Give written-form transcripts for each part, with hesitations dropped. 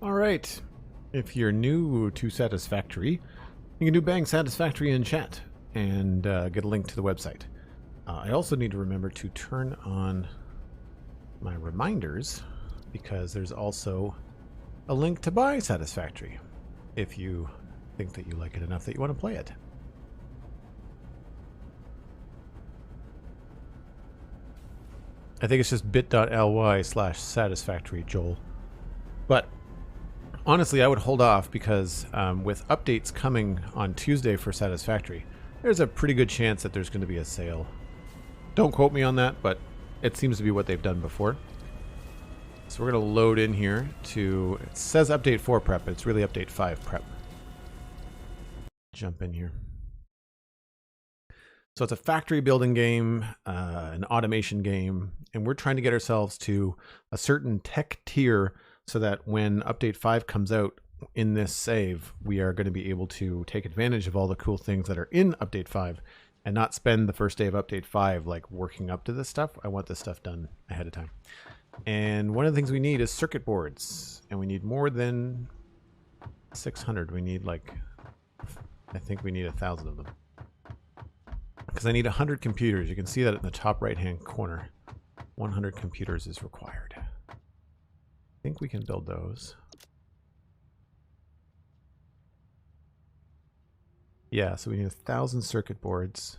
Alright, if you're new to Satisfactory, you can do bang Satisfactory in chat and get a link to the website. I also need to remember to turn on my reminders because there's also a link to buy Satisfactory if you think that you like it enough that you want to play it. I think it's just bit.ly/satisfactory, Joel. But honestly, I would hold off because with updates coming on Tuesday for Satisfactory, there's a pretty good chance that there's going to be a sale. Don't quote me on that, but it seems to be what they've done before. So we're going to load in here to, it says update 4 prep, but it's really update 5 prep. Jump in here. So it's a factory building game, an automation game, and we're trying to get ourselves to a certain tech tier so that when update 5 comes out in this save, we are going to be able to take advantage of all the cool things that are in update 5 and not spend the first day of update 5 like working up to this stuff. I want this stuff done ahead of time. And one of the things we need is circuit boards, and we need more than 600. We need like, I think we need 1,000 of them. Because I need 100 computers. You can see that in the top right-hand corner. 100 computers is required. I think we can build those. Yeah, so we need 1,000 circuit boards.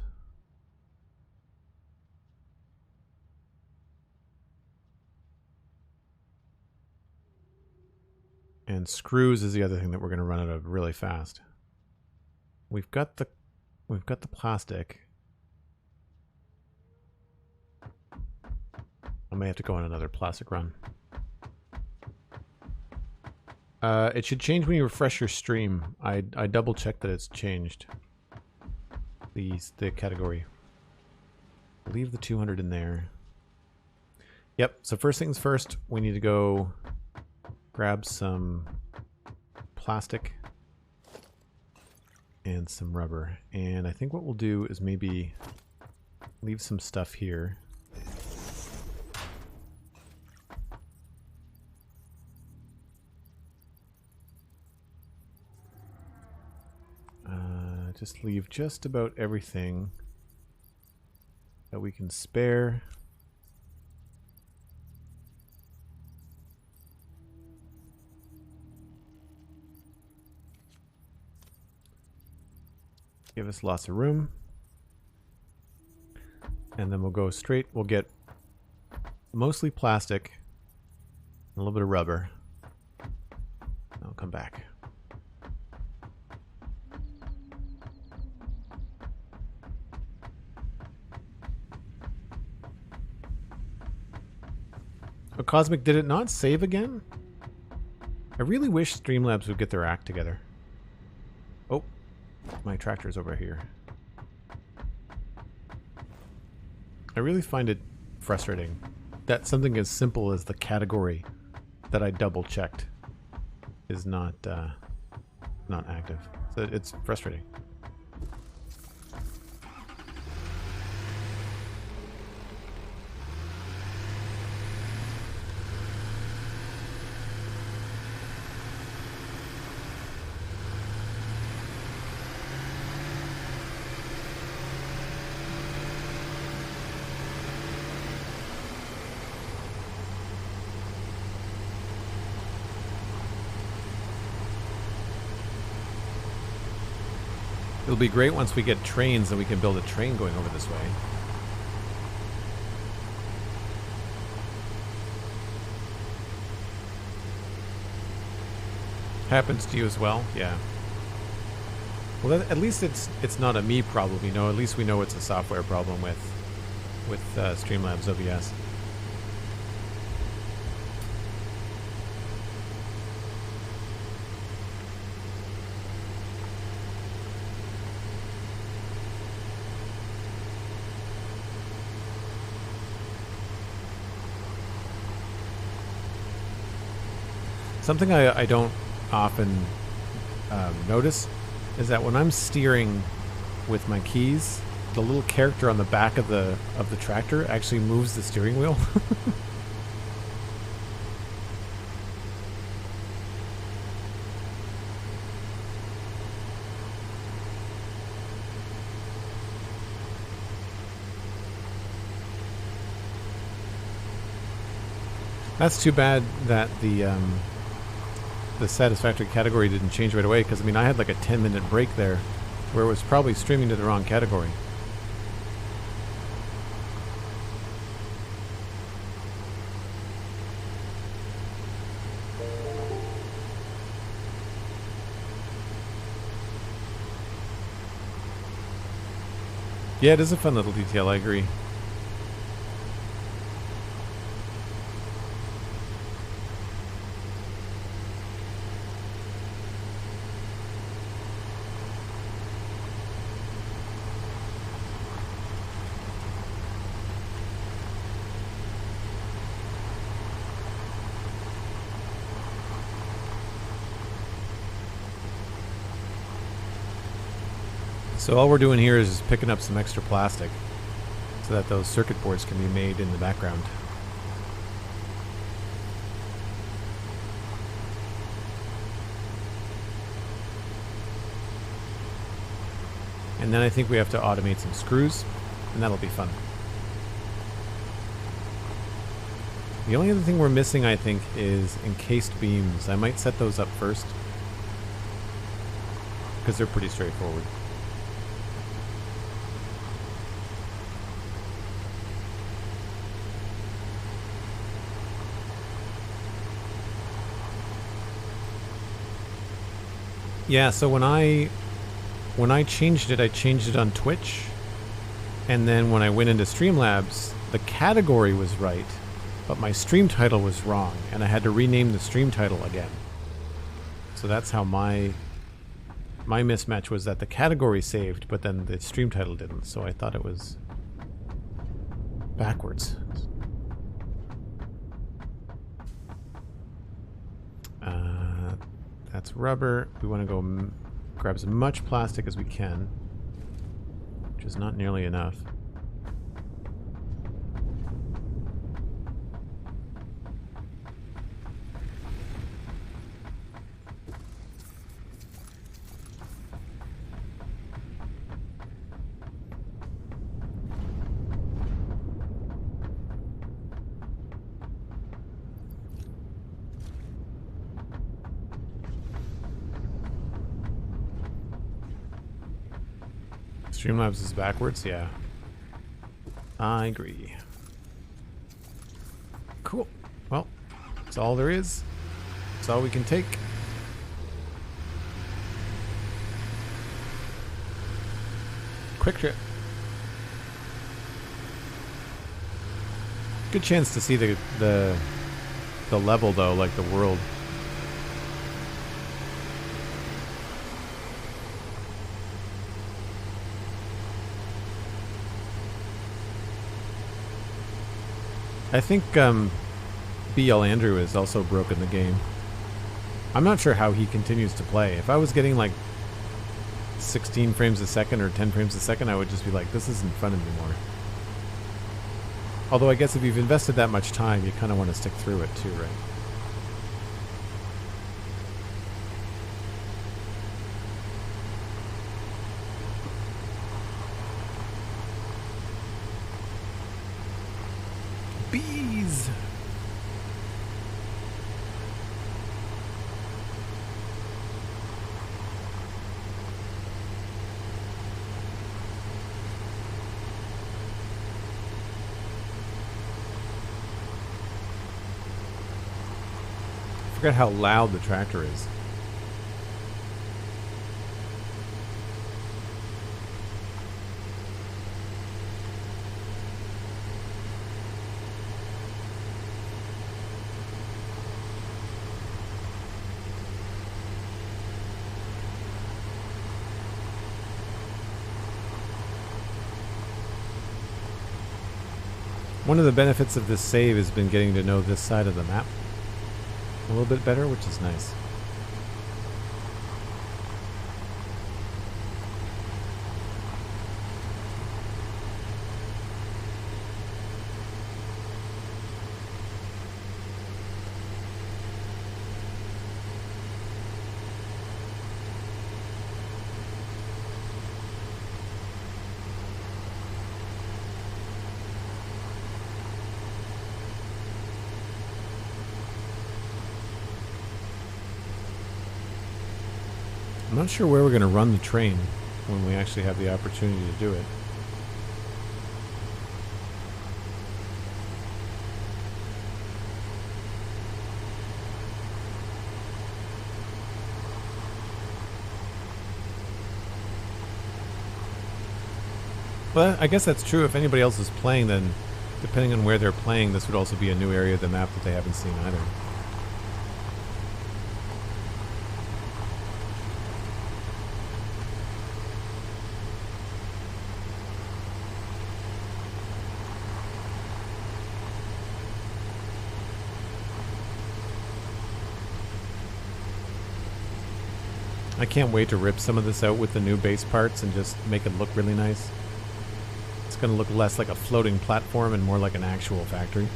And screws is the other thing that we're going to run out of really fast. We've got the plastic. I may have to go on another plastic run. It should change when you refresh your stream. I double checked that it's changed. The category. Leave the 200 in there. Yep, so first things first, we need to go grab some plastic and some rubber. And I think what we'll do is maybe leave some stuff here. Just leave just about everything that we can spare. Give us lots of room. And then we'll go straight, we'll get mostly plastic, and a little bit of rubber. I'll come back. Oh, Cosmic, did it not save again? I really wish Streamlabs would get their act together. Oh, my tractor's over here. I really find it frustrating that something as simple as the category that I double checked is not active. So it's frustrating. It'll be great once we get trains and we can build a train going over this way. Happens to you as well? Yeah. Well, at least it's not a me problem, you know. At least we know it's a software problem with Streamlabs OBS. Something I don't often notice is that when I'm steering with my keys, the little character on the back of the tractor actually moves the steering wheel. That's too bad that the Satisfactory category didn't change right away, because I mean I had like a 10-minute break there where it was probably streaming to the wrong category. Yeah, it is a fun little detail, I agree. So all we're doing here is picking up some extra plastic so that those circuit boards can be made in the background. And then I think we have to automate some screws, and that'll be fun. The only other thing we're missing, I think, is encased beams. I might set those up first, because they're pretty straightforward. Yeah, so when I changed it, I changed it on Twitch, and then when I went into Streamlabs, the category was right, but my stream title was wrong, and I had to rename the stream title again. So that's how my mismatch was, that the category saved, but then the stream title didn't, so I thought it was backwards. That's rubber. We want to go grab as much plastic as we can, which is not nearly enough. Streamlabs is backwards, yeah. I agree. Cool. Well, that's all there is. That's all we can take. Quick trip. Good chance to see the level though, like the world. I think BL Andrew has also broken the game. I'm not sure how he continues to play. If I was getting like 16 frames a second or 10 frames a second, I would just be like, this isn't fun anymore. Although I guess if you've invested that much time, you kind of want to stick through it too, right? Bees! I forgot how loud the tractor is. One of the benefits of this save has been getting to know this side of the map a little bit better, which is nice. I'm not sure where we're going to run the train when we actually have the opportunity to do it. Well, I guess that's true. If anybody else is playing, then depending on where they're playing, this would also be a new area of the map that they haven't seen either. I can't wait to rip some of this out with the new base parts and just make it look really nice. It's going to look less like a floating platform and more like an actual factory.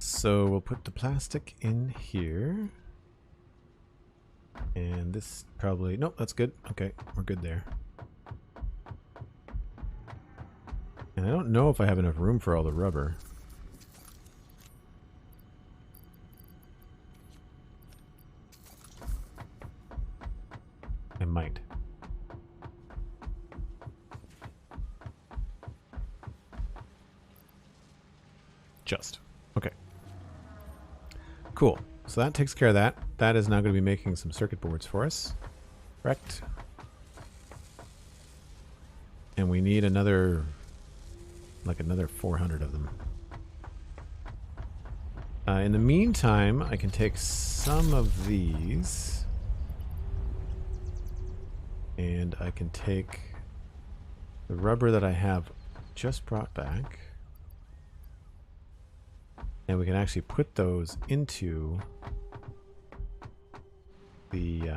So we'll put the plastic in here. And this probably... Nope, that's good. Okay, we're good there. And I don't know if I have enough room for all the rubber. I might. Just. Okay. Cool. So that takes care of that. That is now going to be making some circuit boards for us. Correct. And we need another, like another 400 of them. In the meantime, I can take some of these. And I can take the rubber that I have just brought back. And we can actually put those into the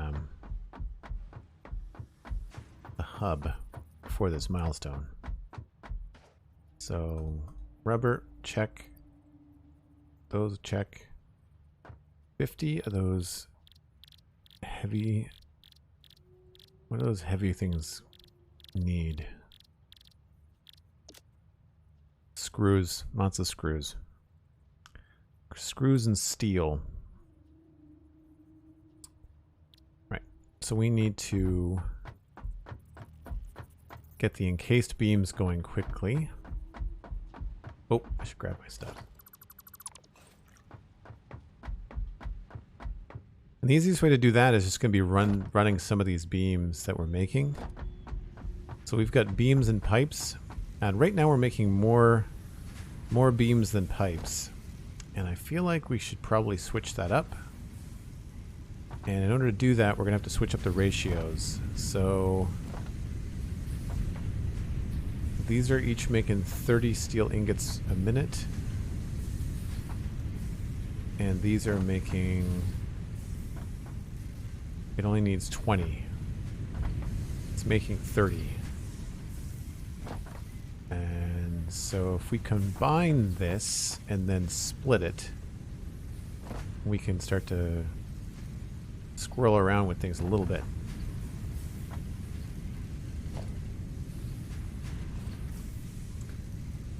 hub for this milestone. So rubber, check. Those, check. 50 of those heavy... What do those heavy things need? Screws. Lots of screws. Screws and steel. Right. So we need to get the encased beams going quickly. Oh, I should grab my stuff. And the easiest way to do that is just going to be running some of these beams that we're making. So we've got beams and pipes, and right now we're making more beams than pipes. And I feel like we should probably switch that up. And in order to do that, we're going to have to switch up the ratios. So these are each making 30 steel ingots a minute. And these are making... It only needs 20. It's making 30. And so if we combine this and then split it, we can start to squirrel around with things a little bit.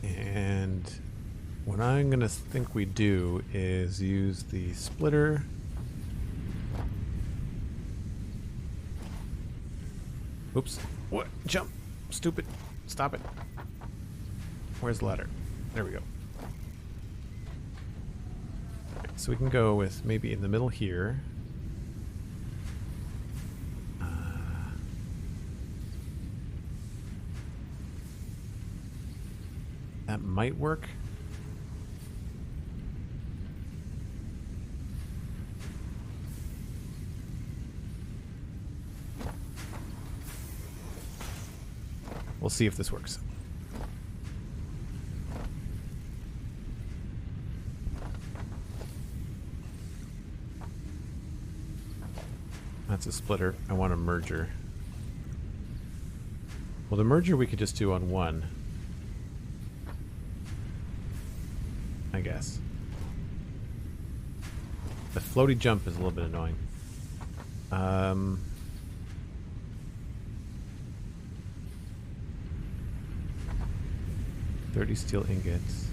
And what I'm going to think we do is use the splitter. Oops. What? Jump. Stupid. Stop it. Where's the ladder? There we go. Okay, so we can go with maybe in the middle here. That might work. We'll see if this works. That's a splitter. I want a merger. Well, the merger we could just do on one. Yes. The floaty jump is a little bit annoying. 30 steel ingots.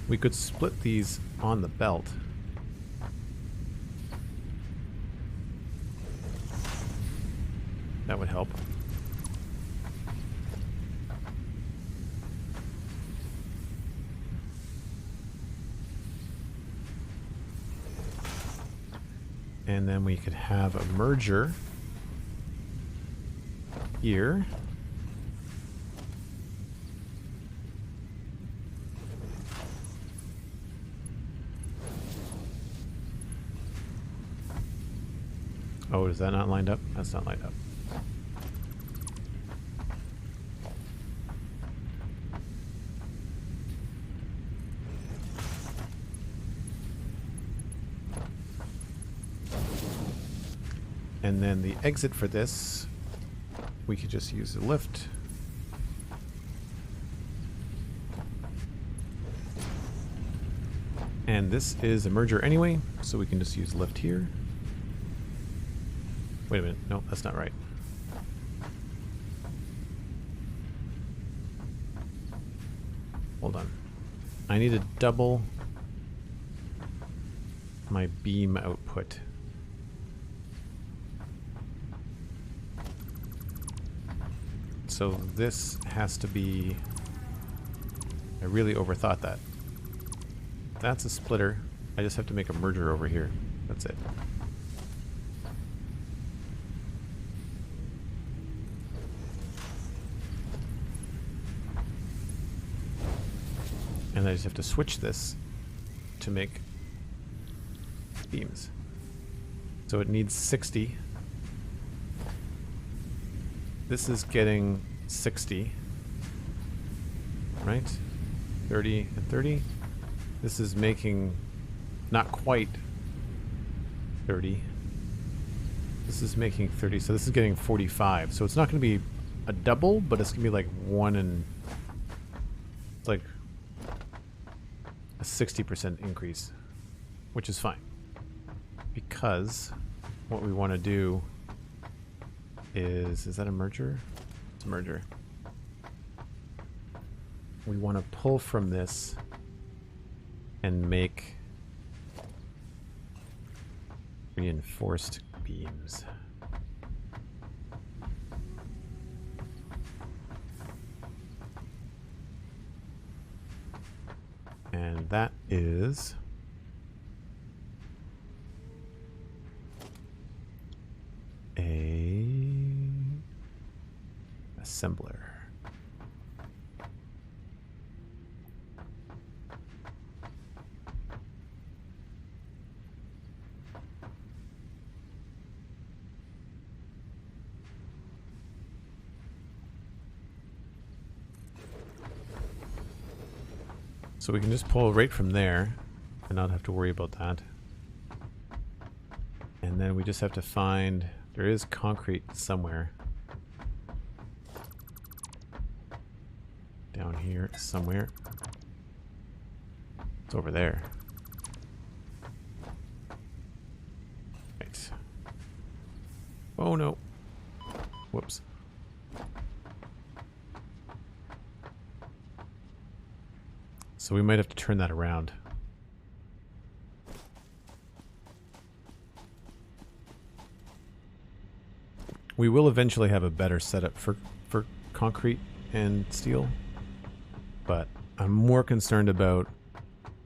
We could split these on the belt. That would help. And then we could have a merger here. Oh, is that not lined up? That's not lined up. And then the exit for this, we could just use the lift. And this is a merger anyway, so we can just use lift here. Wait a minute, no, that's not right. Hold on. I need to double my beam output. So this has to be... I really overthought that. That's a splitter. I just have to make a merger over here. That's it. And I just have to switch this to make beams. So it needs 60. This is getting 60, right? 30 and 30. This is making not quite 30. This is making 30, so this is getting 45. So it's not going to be a double, but it's going to be like 1 and... It's like a 60% increase, which is fine. Because what we want to do is that a merger? It's a merger. We want to pull from this and make reinforced beams. And that is a assembler. So we can just pull right from there and not have to worry about that. And then we just have to find, there is concrete somewhere. Down here somewhere. It's over there. Right. Oh no. Whoops. So we might have to turn that around. We will eventually have a better setup for concrete and steel, but I'm more concerned about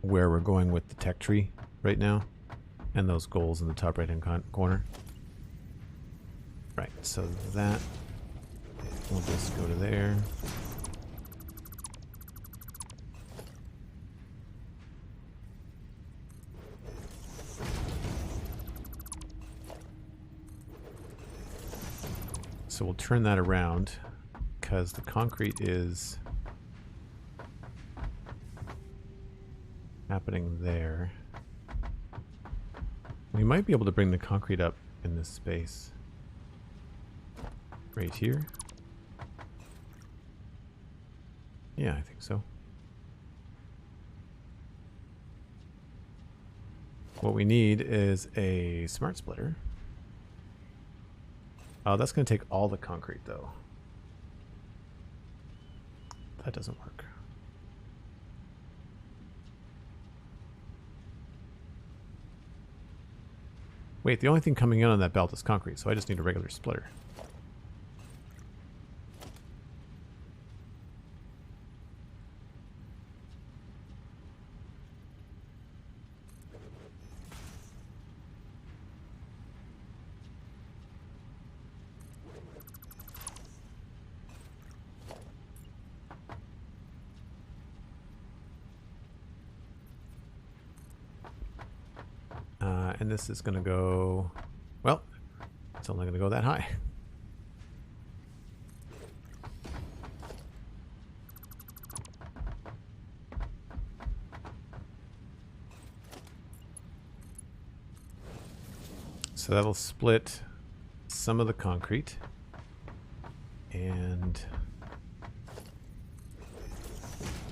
where we're going with the tech tree right now and those goals in the top right hand corner. Right, so that we'll just go to there. So we'll turn that around because the concrete is happening there. We might be able to bring the concrete up in this space right here. Yeah, I think so. What we need is a smart splitter. Oh, that's going to take all the concrete, though. That doesn't work. Wait, the only thing coming in on that belt is concrete, so I just need a regular splitter. And this is going to go, well, it's only going to go that high. So that'll split some of the concrete and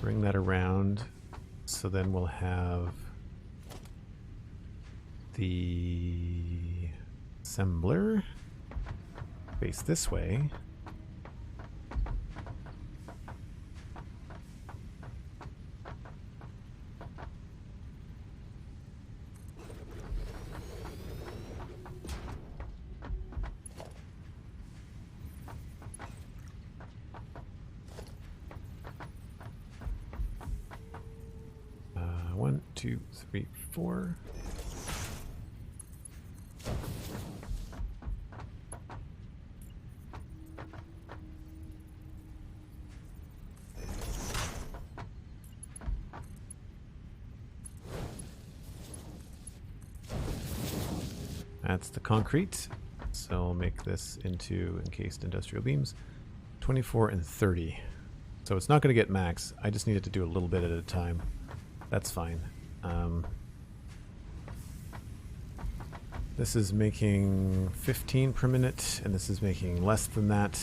bring that around. So then we'll have the assembler face this way. One, two, three, four. That's the concrete. So I'll make this into encased industrial beams. 24 and 30. So it's not going to get max. I just need it to do a little bit at a time. That's fine. This is making 15 per minute, and this is making less than that.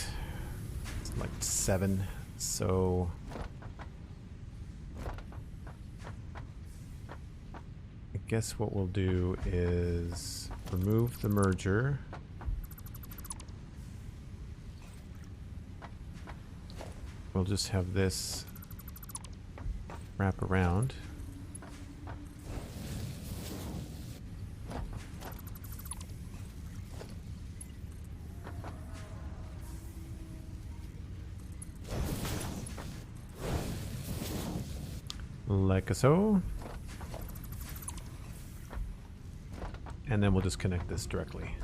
It's like 7. So I guess what we'll do is remove the merger. We'll just have this wrap around. Like so. And then we'll just connect this directly.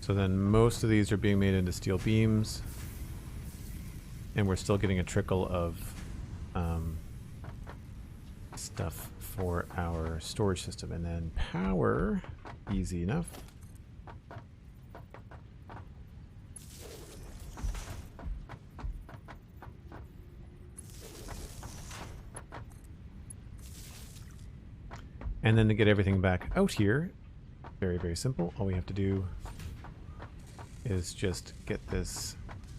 So then most of these are being made into steel beams, and we're still getting a trickle of stuff for our storage system. And then power, easy enough. And then to get everything back out here, very, very simple. All we have to do is just get this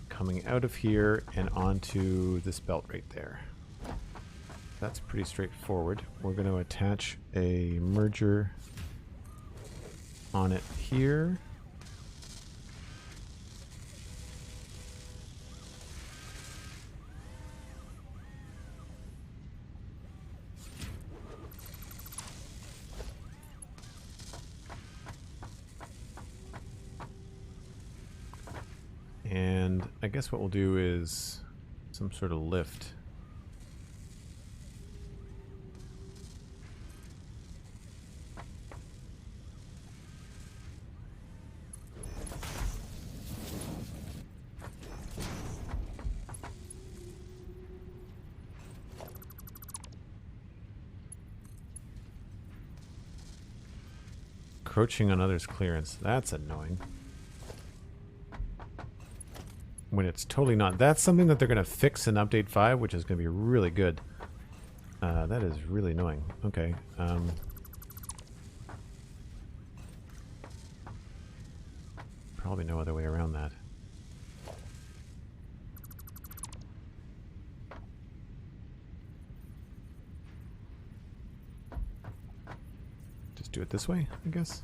coming out of here and onto this belt right there. That's pretty straightforward. We're going to attach a merger on it here. And I guess what we'll do is some sort of lift. Encroaching on others' clearance. That's annoying. When it's totally not. That's something that they're going to fix in Update 5, which is going to be really good. That is really annoying. Okay. probably no other way around that. Just do it this way, I guess.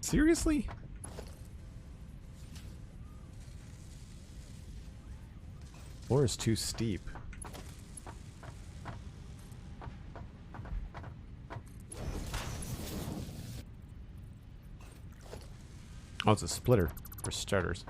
Seriously? Floor is too steep. Oh, it's a splitter for starters.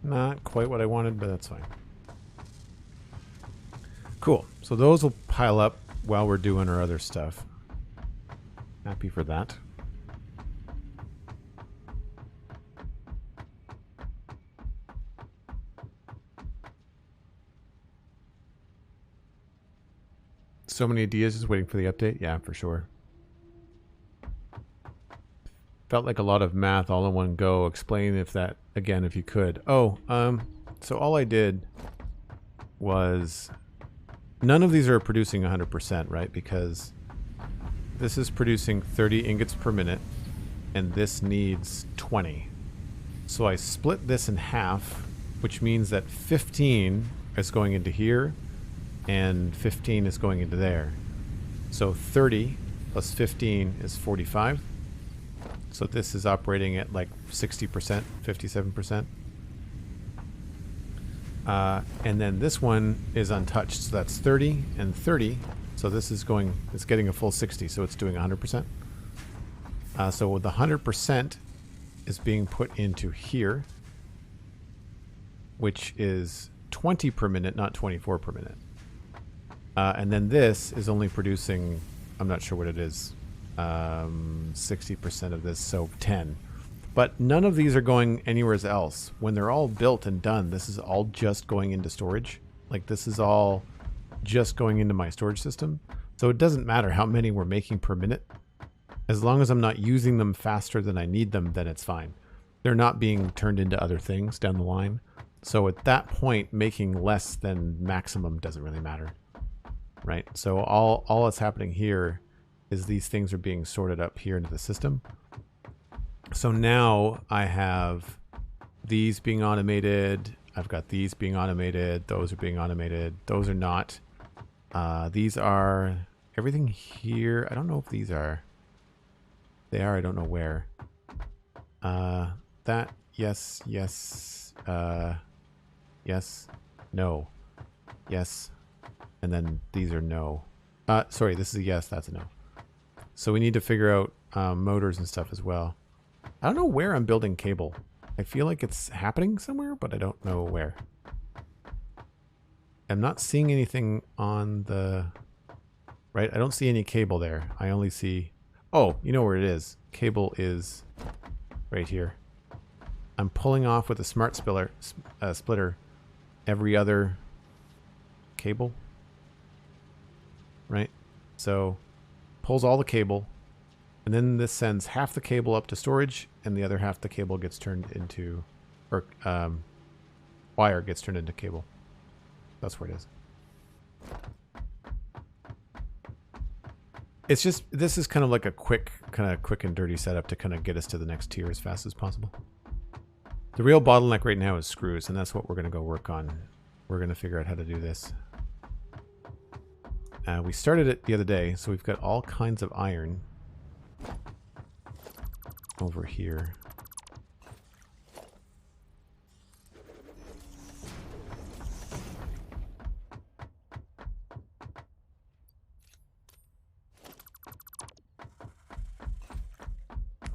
Not quite what I wanted, but that's fine. Cool. So those will pile up while we're doing our other stuff. Happy for that. So many ideas just waiting for the update? Yeah, for sure. Felt like a lot of math all in one go. Explain if that, again, if you could. Oh, so all I did was... None of these are producing 100%, right? Because this is producing 30 ingots per minute, and this needs 20. So I split this in half, which means that 15 is going into here, and 15 is going into there. So 30 plus 15 is 45. So this is operating at like 60%, 57%. And then this one is untouched, so that's 30 and 30. So this is going, it's getting a full 60, so it's doing 100%. So the 100% is being put into here, which is 20 per minute, not 24 per minute. And then this is only producing, I'm not sure what it is, 60% of this, so 10. But none of these are going anywhere else. When they're all built and done, this is all just going into storage. Like, this is all just going into my storage system. So it doesn't matter how many we're making per minute. As long as I'm not using them faster than I need them, then it's fine. They're not being turned into other things down the line. So at that point, making less than maximum doesn't really matter. Right? So all that's happening here is these things are being sorted up here into the system. So now I have these being automated. I've got these being automated. Those are being automated. Those are not. These are everything here. I don't know if these are. They are. I don't know where. That. Yes. Yes. Yes. No. Yes. And then these are no. Sorry, this is a yes. That's a no. So we need to figure out motors and stuff as well. I don't know where I'm building cable. I feel like it's happening somewhere, but I don't know where. I'm not seeing anything on the... Right? I don't see any cable there. I only see... Oh, you know where it is. Cable is right here. I'm pulling off with a smart splitter every other cable. Right? So, pulls all the cable. And then this sends half the cable up to storage, and the other half the cable gets turned into, or wire gets turned into cable. That's where it is. It's just, this is kind of like a quick and dirty setup to kind of get us to the next tier as fast as possible. The real bottleneck right now is screws, and that's what we're going to go work on. We're going to figure out how to do this. We started it the other day, so we've got all kinds of iron over here.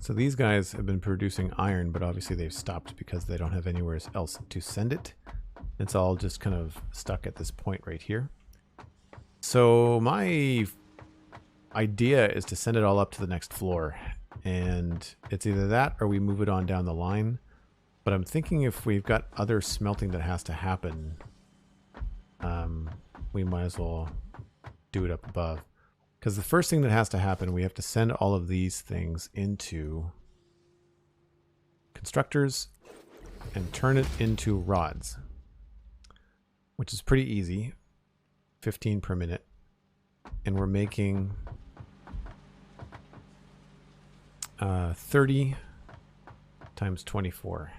So these guys have been producing iron, but obviously they've stopped because they don't have anywhere else to send it. It's all just kind of stuck at this point right here. So my idea is to send it all up to the next floor. And it's either that or we move it on down the line. But I'm thinking if we've got other smelting that has to happen, we might as well do it up above. Because the first thing that has to happen, we have to send all of these things into constructors and turn it into rods, which is pretty easy. 15 per minute. And we're making 30 times 24.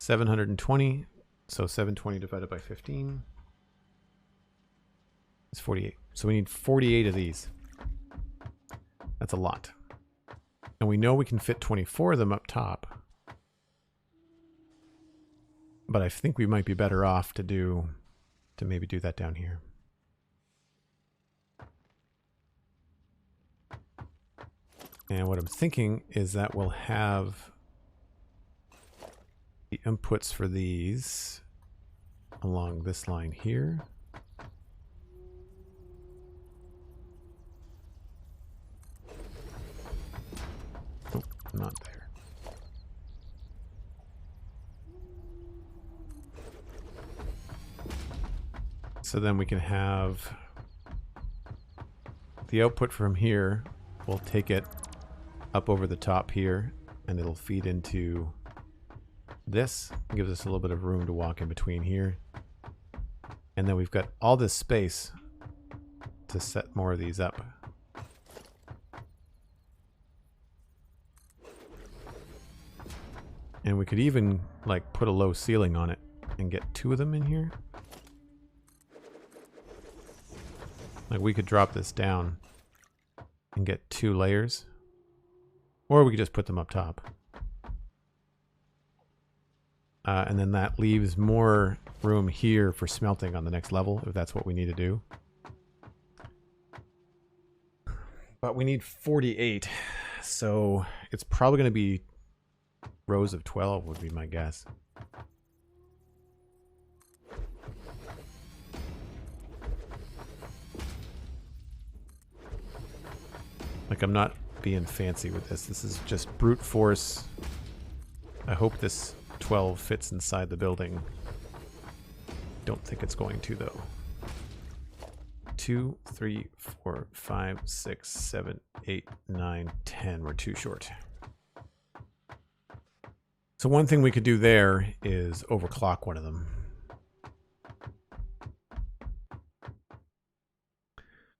$720. So 720 divided by 15 is 48. So we need 48 of these. That's a lot. And we know we can fit 24 of them up top. But I think we might be better off to maybe do that down here. And what I'm thinking is that we'll have the inputs for these along this line here. Oh, not there. So then we can have the output from here. We'll take it up over the top here and it'll feed into this. It gives us a little bit of room to walk in between here. And then we've got all this space to set more of these up. And we could even like put a low ceiling on it and get 2 of them in here. Like we could drop this down and get 2 layers. Or we could just put them up top. And then that leaves more room here for smelting on the next level, if that's what we need to do. But we need 48, so it's probably going to be rows of 12 would be my guess. Like, I'm not being fancy with this. This is just brute force. I hope this 12 fits inside the building. Don't think it's going to, though. 2, 3, 4, 5, 6, 7, 8, 9, 10. We're too short. So one thing we could do there is overclock one of them.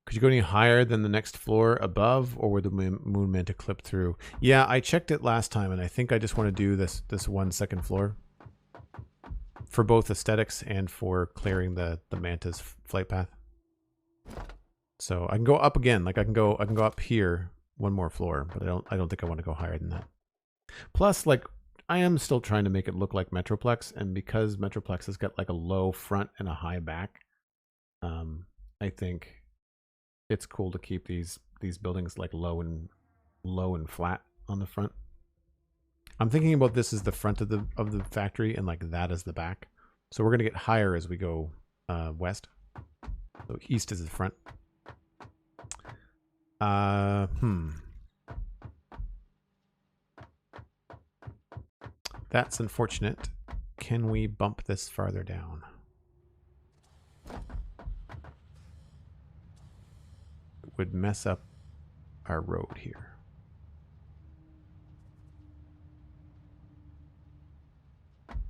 Could you go any higher than the next floor above, or would the moon meant to clip through? Yeah, I checked it last time, and I think I just want to do this 1 second floor for both aesthetics and for clearing the manta's flight path. So I can go up again. Like I can go up here 1 more floor, but I don't think I want to go higher than that. Plus, like, I am still trying to make it look like Metroplex, and because Metroplex has got like a low front and a high back, I think it's cool to keep these buildings like low and flat on the front. I'm thinking about this as the front of the factory and like that as the back. So we're gonna get higher as we go west. So east is the front. That's unfortunate. Can we bump this farther down? Would mess up our road here.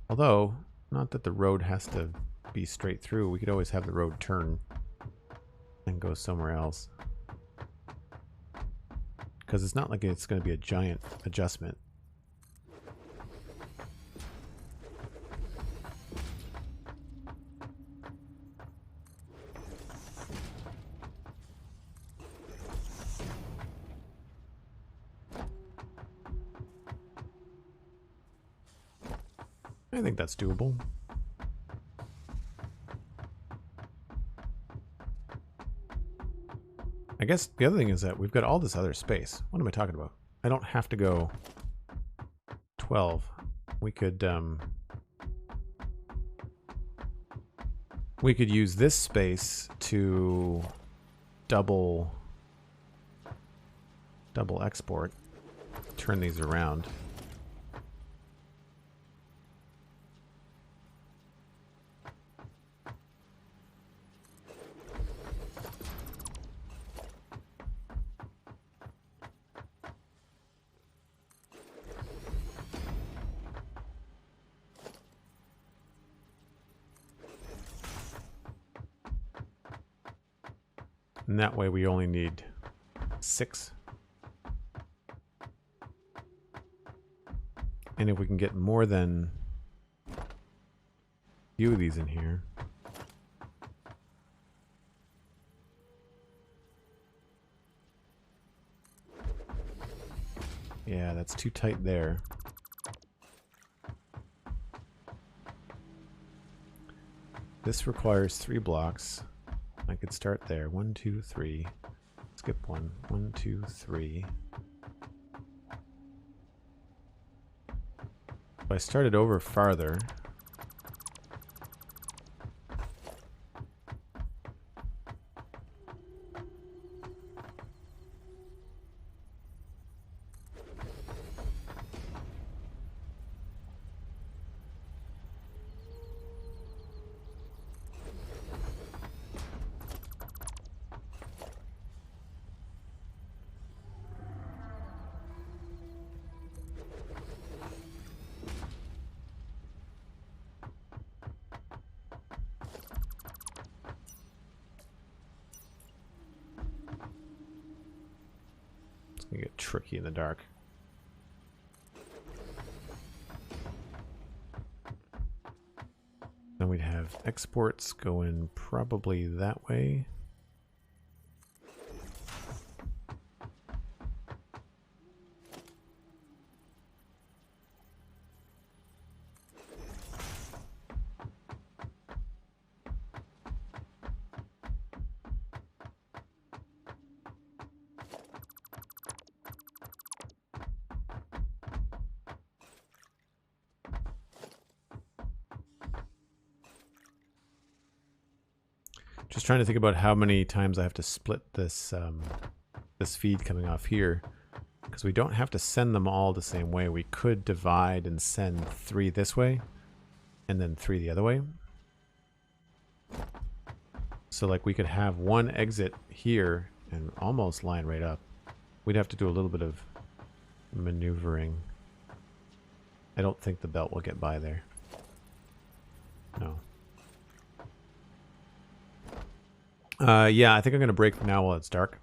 Although, not that the road has to be straight through. We could always have the road turn and go somewhere else. Because it's not like it's going to be a giant adjustment. I think that's doable. I guess the other thing is that we've got all this other space. What am I talking about? I don't have to go 12. We could use this space to double export. Turn these around. And that way we only need 6. And if we can get more than a few of these in here. Yeah, that's too tight there. This requires 3 blocks. I could start there. 1, 2, 3. Skip 1. 1, 2, 3. If I started over farther, it's gonna get tricky in the dark. Then we'd have exports going probably that way. Just trying to think about how many times I have to split this this feed coming off here, because we don't have to send them all the same way. We could divide and send 3 this way and then 3 the other way. So like we could have 1 exit here and almost line right up. We'd have to do a little bit of maneuvering. I don't think the belt will get by there. No. Yeah, I think I'm going to break now while it's dark.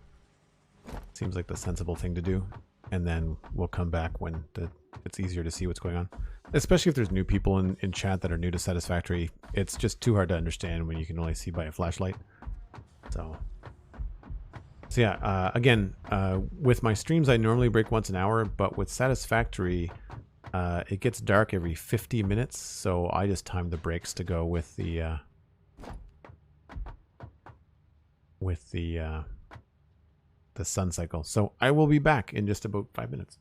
Seems like the sensible thing to do. And then we'll come back when it's easier to see what's going on. Especially if there's new people in chat that are new to Satisfactory. It's just too hard to understand when you can only see by a flashlight. So yeah, again, with my streams, I normally break once an hour. But with Satisfactory, it gets dark every 50 minutes. So I just time the breaks to go with the sun cycle. So I will be back in just about 5 minutes.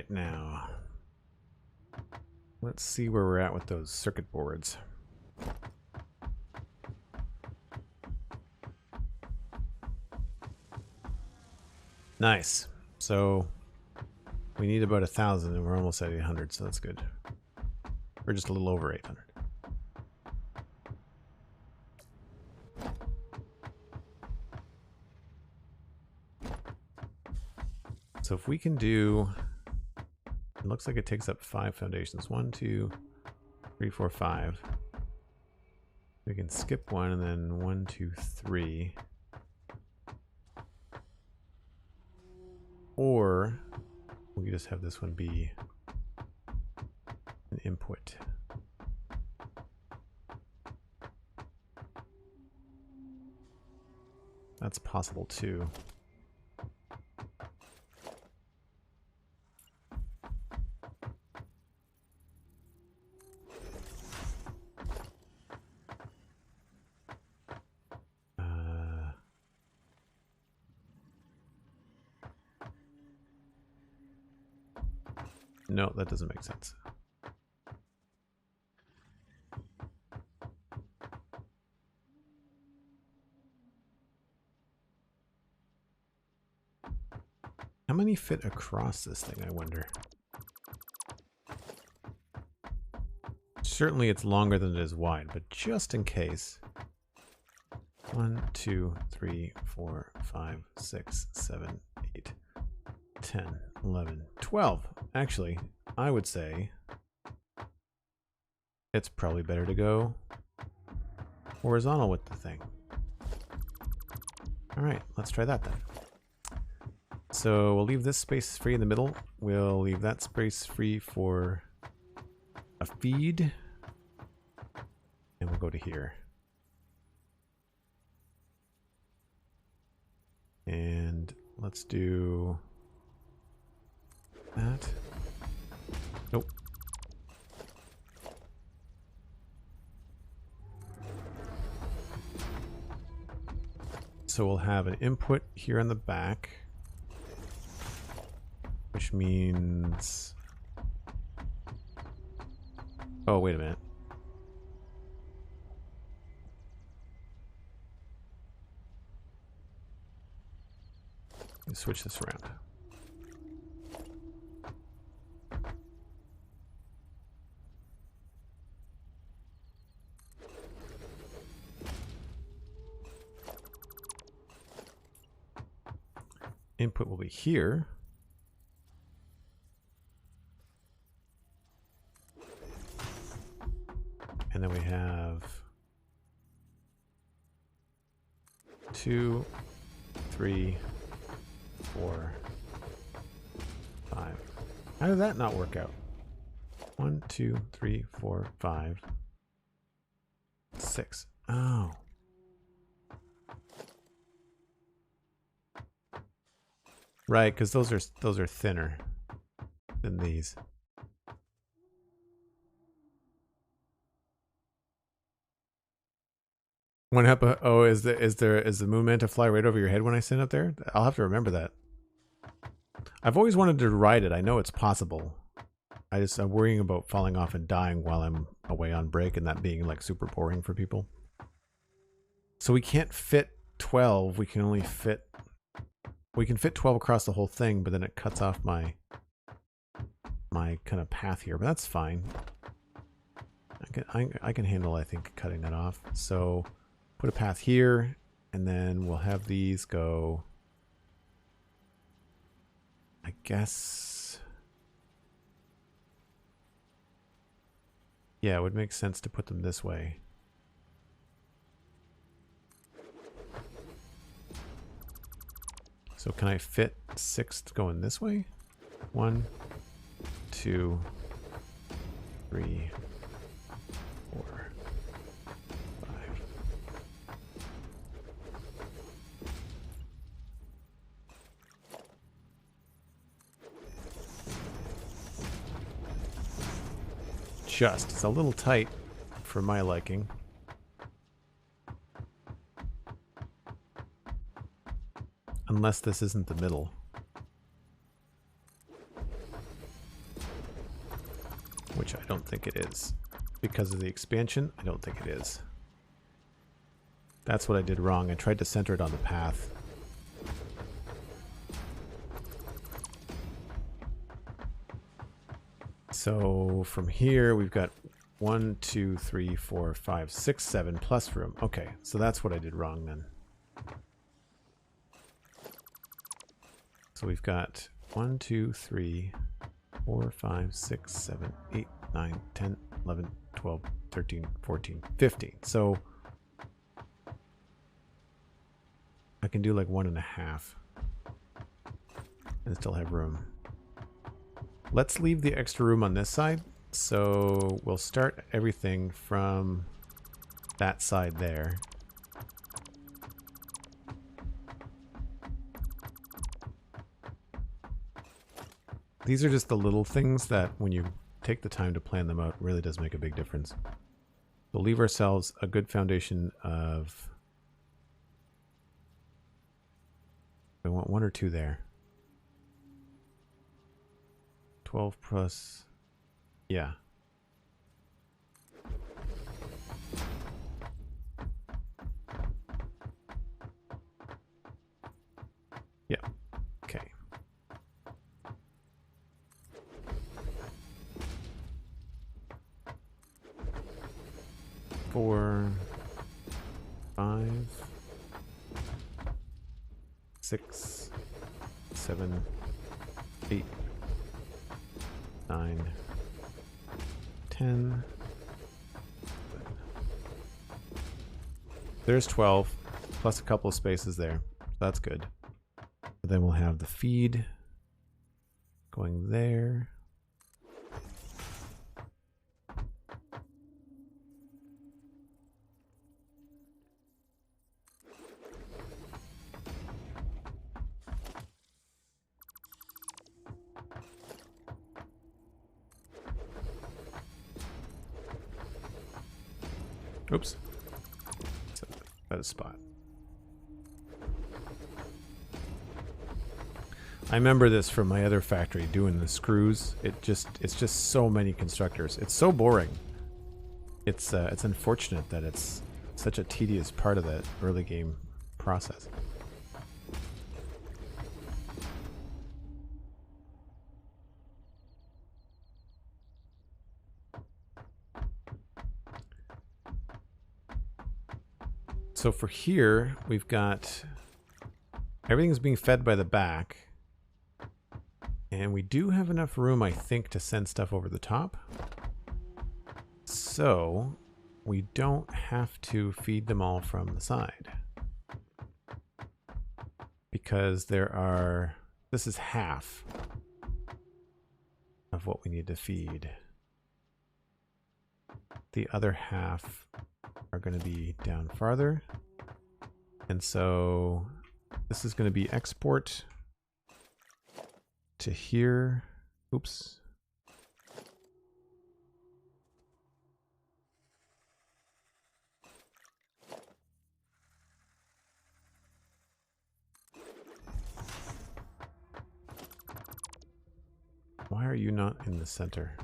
right, now let's see where we're at with those circuit boards. Nice. So we need about 1,000 and we're almost at 800, so that's good. We're just a little over 800. So if we can do, it looks like it takes up 5 foundations. 1, 2, 3, 4, 5. We can skip one and then 1, 2, 3. Or we can just have this one be an input. That's possible too. No, that doesn't make sense. How many fit across this thing, I wonder? Certainly it's longer than it is wide, but just in case. 1, 2, 3, 4, 5, 6, 7, 8, 10, 11, 12. Actually, I would say it's probably better to go horizontal with the thing. All right, let's try that then. So we'll leave this space free in the middle. We'll leave that space free for a feed. And we'll go to here. And let's do that. Nope. So we'll have an input here on the back, which means, oh, wait a minute. Let me switch this around. Input will be here. And then we have 2, 3, 4, 5. How did that not work out? 1, 2, 3, 4, 5, 6. Oh. Right, because those are thinner than these. What happened? Oh, is the moon meant to fly right over your head when I stand up there? I'll have to remember that. I've always wanted to ride it. I know it's possible. I'm worrying about falling off and dying while I'm away on break and that being like super boring for people. So we can't fit 12. We can only fit. We can fit 12 across the whole thing, but then it cuts off my kind of path here. But that's fine. I can handle, I think, cutting that off. So put a path here, and then we'll have these go, I guess. Yeah, it would make sense to put them this way. So can I fit 6 going this way? 1, 2, 3, 4, 5. It's a little tight for my liking. Unless this isn't the middle. which I don't think it is. Because of the expansion, I don't think it is. That's what I did wrong. I tried to center it on the path. So from here, we've got 1, 2, 3, 4, 5, 6, 7 plus room. Okay, so that's what I did wrong then. So we've got 1, 2, 3, 4, 5, 6, 7, 8, 9, 10, 11, 12, 13, 14, 15. So I can do like 1.5 and still have room. Let's leave the extra room on this side. So we'll start everything from that side there. These are just the little things that when you take the time to plan them out, really does make a big difference. We'll leave ourselves a good foundation of... I want 1 or 2 there. 12 plus... Yeah. Yeah. Okay. Four, 5, 6, 7, 8, 9, 10. There's 12, plus a couple of spaces there. That's good. Then we'll have the feed going there. Oops. That's a better spot. I remember this from my other factory doing the screws. It's just so many constructors. It's so boring. It's unfortunate that it's such a tedious part of the early game process. So for here, we've got everything's being fed by the back. And we do have enough room, I think, to send stuff over the top. So we don't have to feed them all from the side. Because this is half of what we need to feed. The other half are going to be down farther. And so this is going to be export to here. Oops. Why are you not in the center?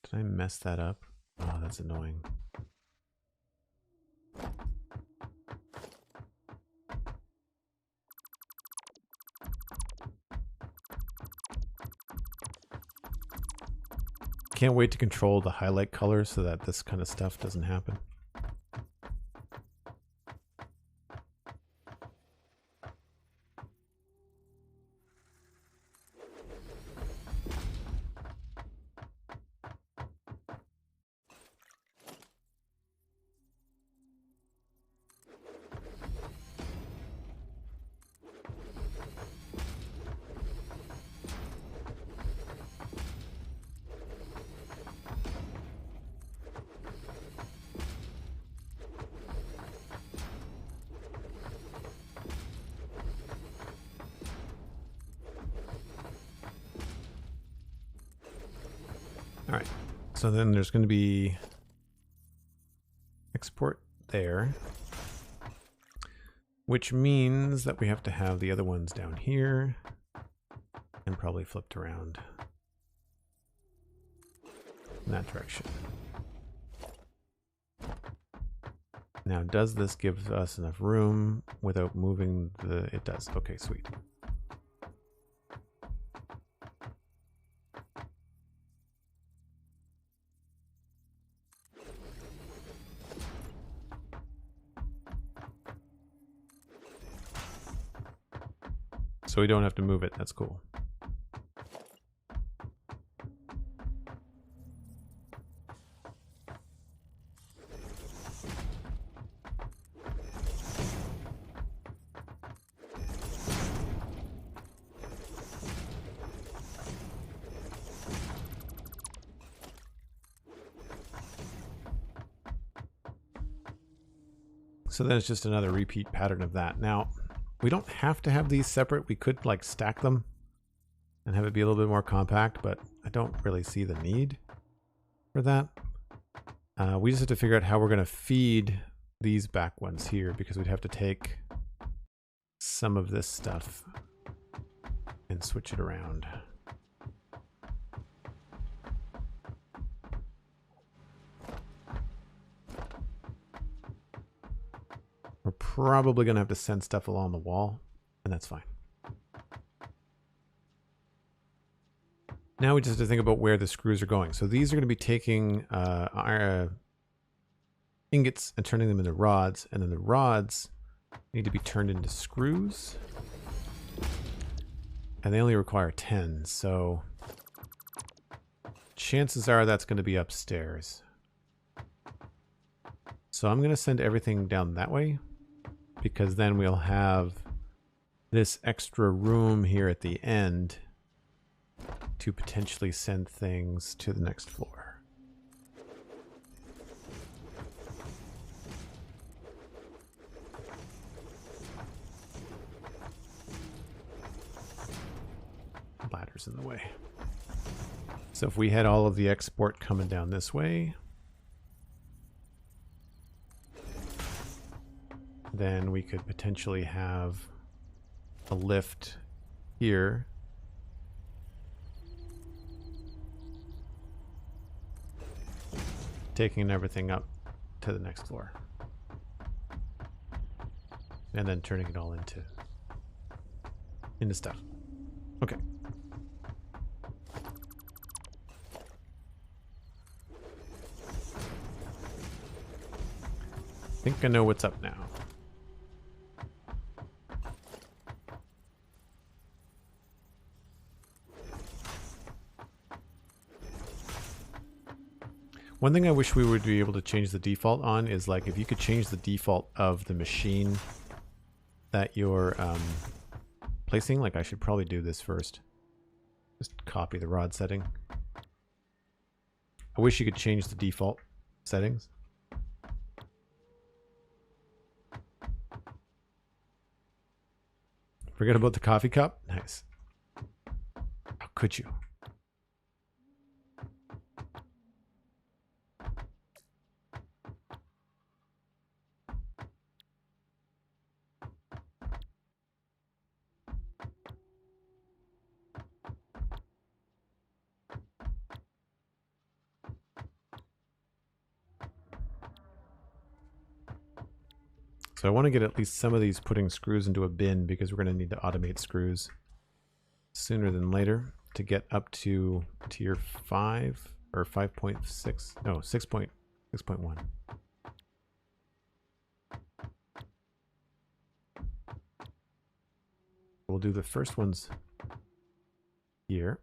Did I mess that up? Oh, that's annoying. Can't wait to control the highlight color so that this kind of stuff doesn't happen. All right, so then there's going to be export there, which means that we have to have the other ones down here and probably flipped around. in that direction. Now, does this give us enough room without moving the... It does. Okay, sweet. So we don't have to move it. That's cool. So then it's just another repeat pattern of that. Now, we don't have to have these separate. We could like stack them and have it be a little bit more compact, but I don't really see the need for that. We just have to figure out how we're going to feed these back ones here, because we'd have to take some of this stuff and switch it around. We're probably going to have to send stuff along the wall, and that's fine. Now we just have to think about where the screws are going. So these are going to be taking our ingots and turning them into rods, and then the rods need to be turned into screws. And they only require 10, so chances are that's going to be upstairs. So I'm going to send everything down that way, because then we'll have this extra room here at the end to potentially send things to the next floor. Ladder's in the way. So if we had all of the export coming down this way, then we could potentially have a lift here. Taking everything up to the next floor. And then turning it all into stuff. Okay. I think I know what's up now. One thing I wish we would be able to change the default on is, like, if you could change the default of the machine that you're placing. Like, I should probably do this first. Just copy the rod setting. I wish you could change the default settings. Forget about the coffee cup? Nice. How could you? So I want to get at least some of these putting screws into a bin, because we're going to need to automate screws sooner than later to get up to tier 5 or 5.6. No, 6.1. We'll do the first ones here.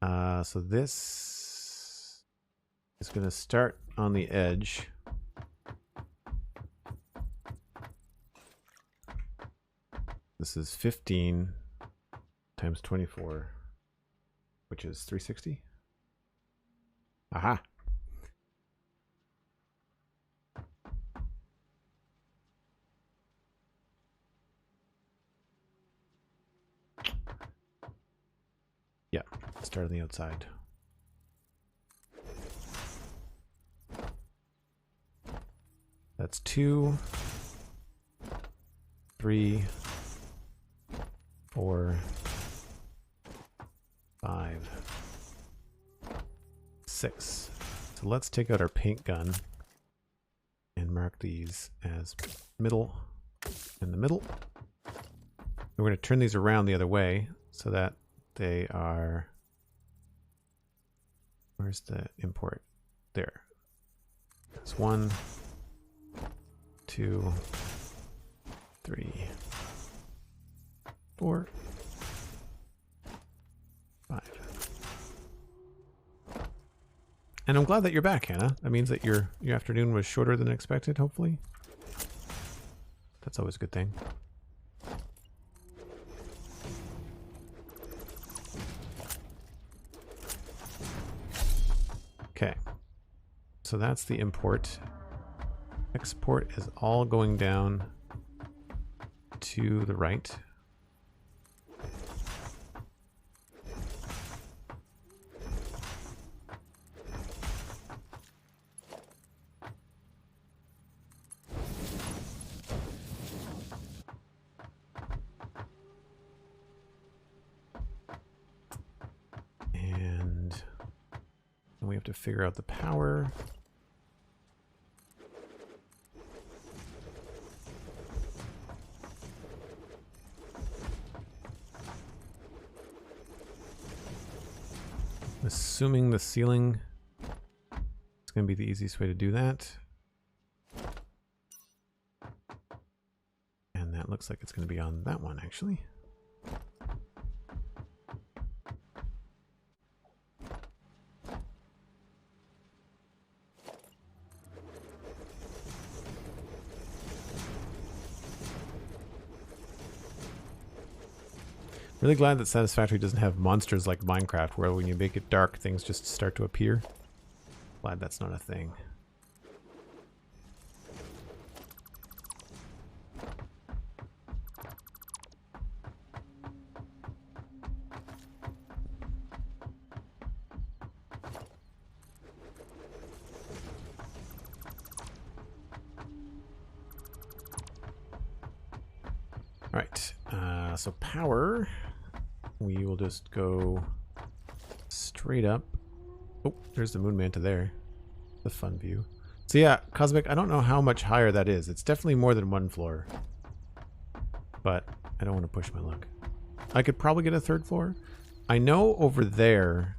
So this is going to start on the edge. This is 15 times 24, which is 360. Aha. Yeah, start on the outside. That's 2, 3, 4, 5, 6. So let's take out our paint gun and mark these as middle in the middle. We're going to turn these around the other way so that they are... Where's the import? There. That's 1, 2, 3, 4, 5. And I'm glad that you're back, Hannah. That means that your afternoon was shorter than expected, hopefully. That's always a good thing. Okay. So that's the import. Export is all going down to the right. And then we have to figure out the power. Assuming the ceiling is going to be the easiest way to do that. And that looks like it's going to be on that one, actually. Really glad that Satisfactory doesn't have monsters like Minecraft, where when you make it dark, things just start to appear. Glad that's not a thing. All right, so power. We will just go straight up. Oh, there's the Moon Manta there. The fun view. So yeah, Cosmic, I don't know how much higher that is. It's definitely more than 1 floor. But I don't want to push my luck. I could probably get a 3rd floor. I know over there,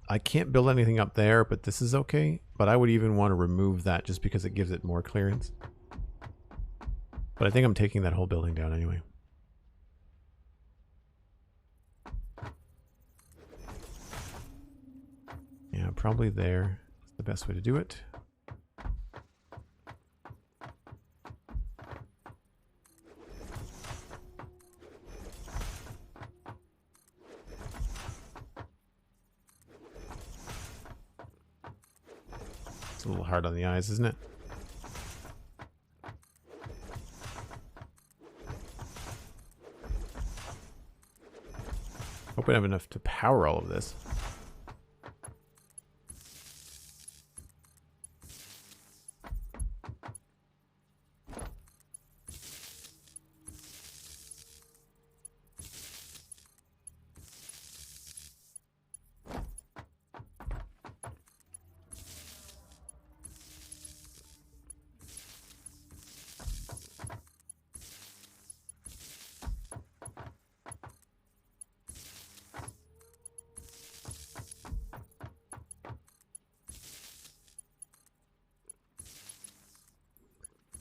I can't build anything up there, but this is okay. But I would even want to remove that just because it gives it more clearance. But I think I'm taking that whole building down anyway. Yeah, probably there. That's the best way to do it. It's a little hard on the eyes, isn't it? Hope I have enough to power all of this.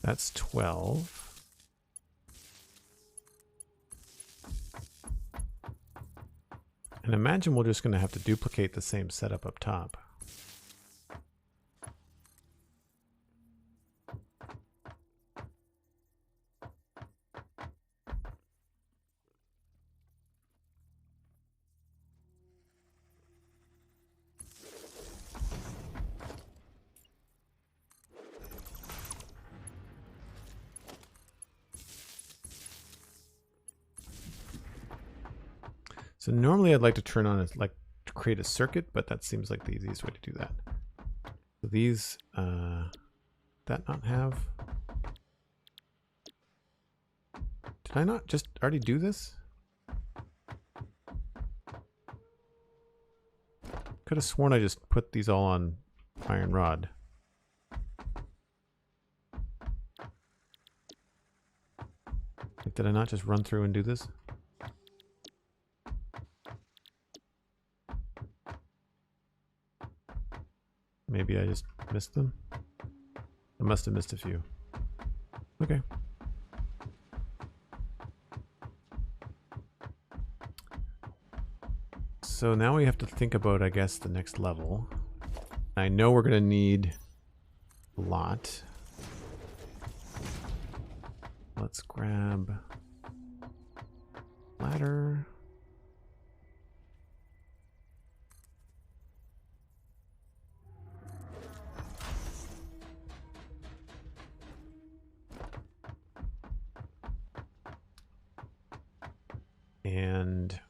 That's 12. And imagine we're just going to have to duplicate the same setup up top. So normally I'd like to turn on like to create a circuit, but that seems like the easiest way to do that. So these, that not have? Did I not just already do this? Could have sworn I just put these all on iron rod. Like, did I not just run through and do this? Maybe I just missed them? I must have missed a few. Okay. So now we have to think about, I guess, the next level. I know we're going to need a lot. Let's grab ladder. And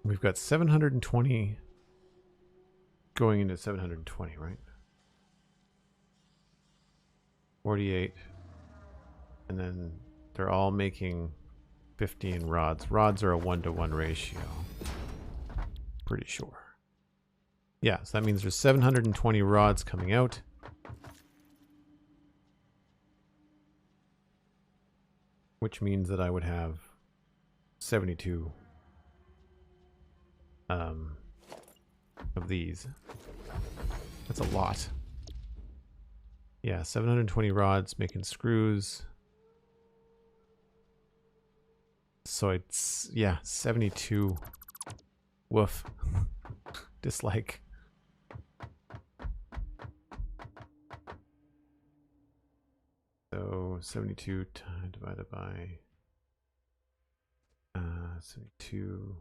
we've got 720 going into 720, right? 48. And then they're all making 15 rods. Rods are a 1-to-1 ratio. Pretty sure. Yeah, so that means there's 720 rods coming out. Which means that I would have 72 of these. That's a lot. Yeah, 720 rods making screws. So it's, yeah, 72. Woof. Dislike. So 72 divided by 72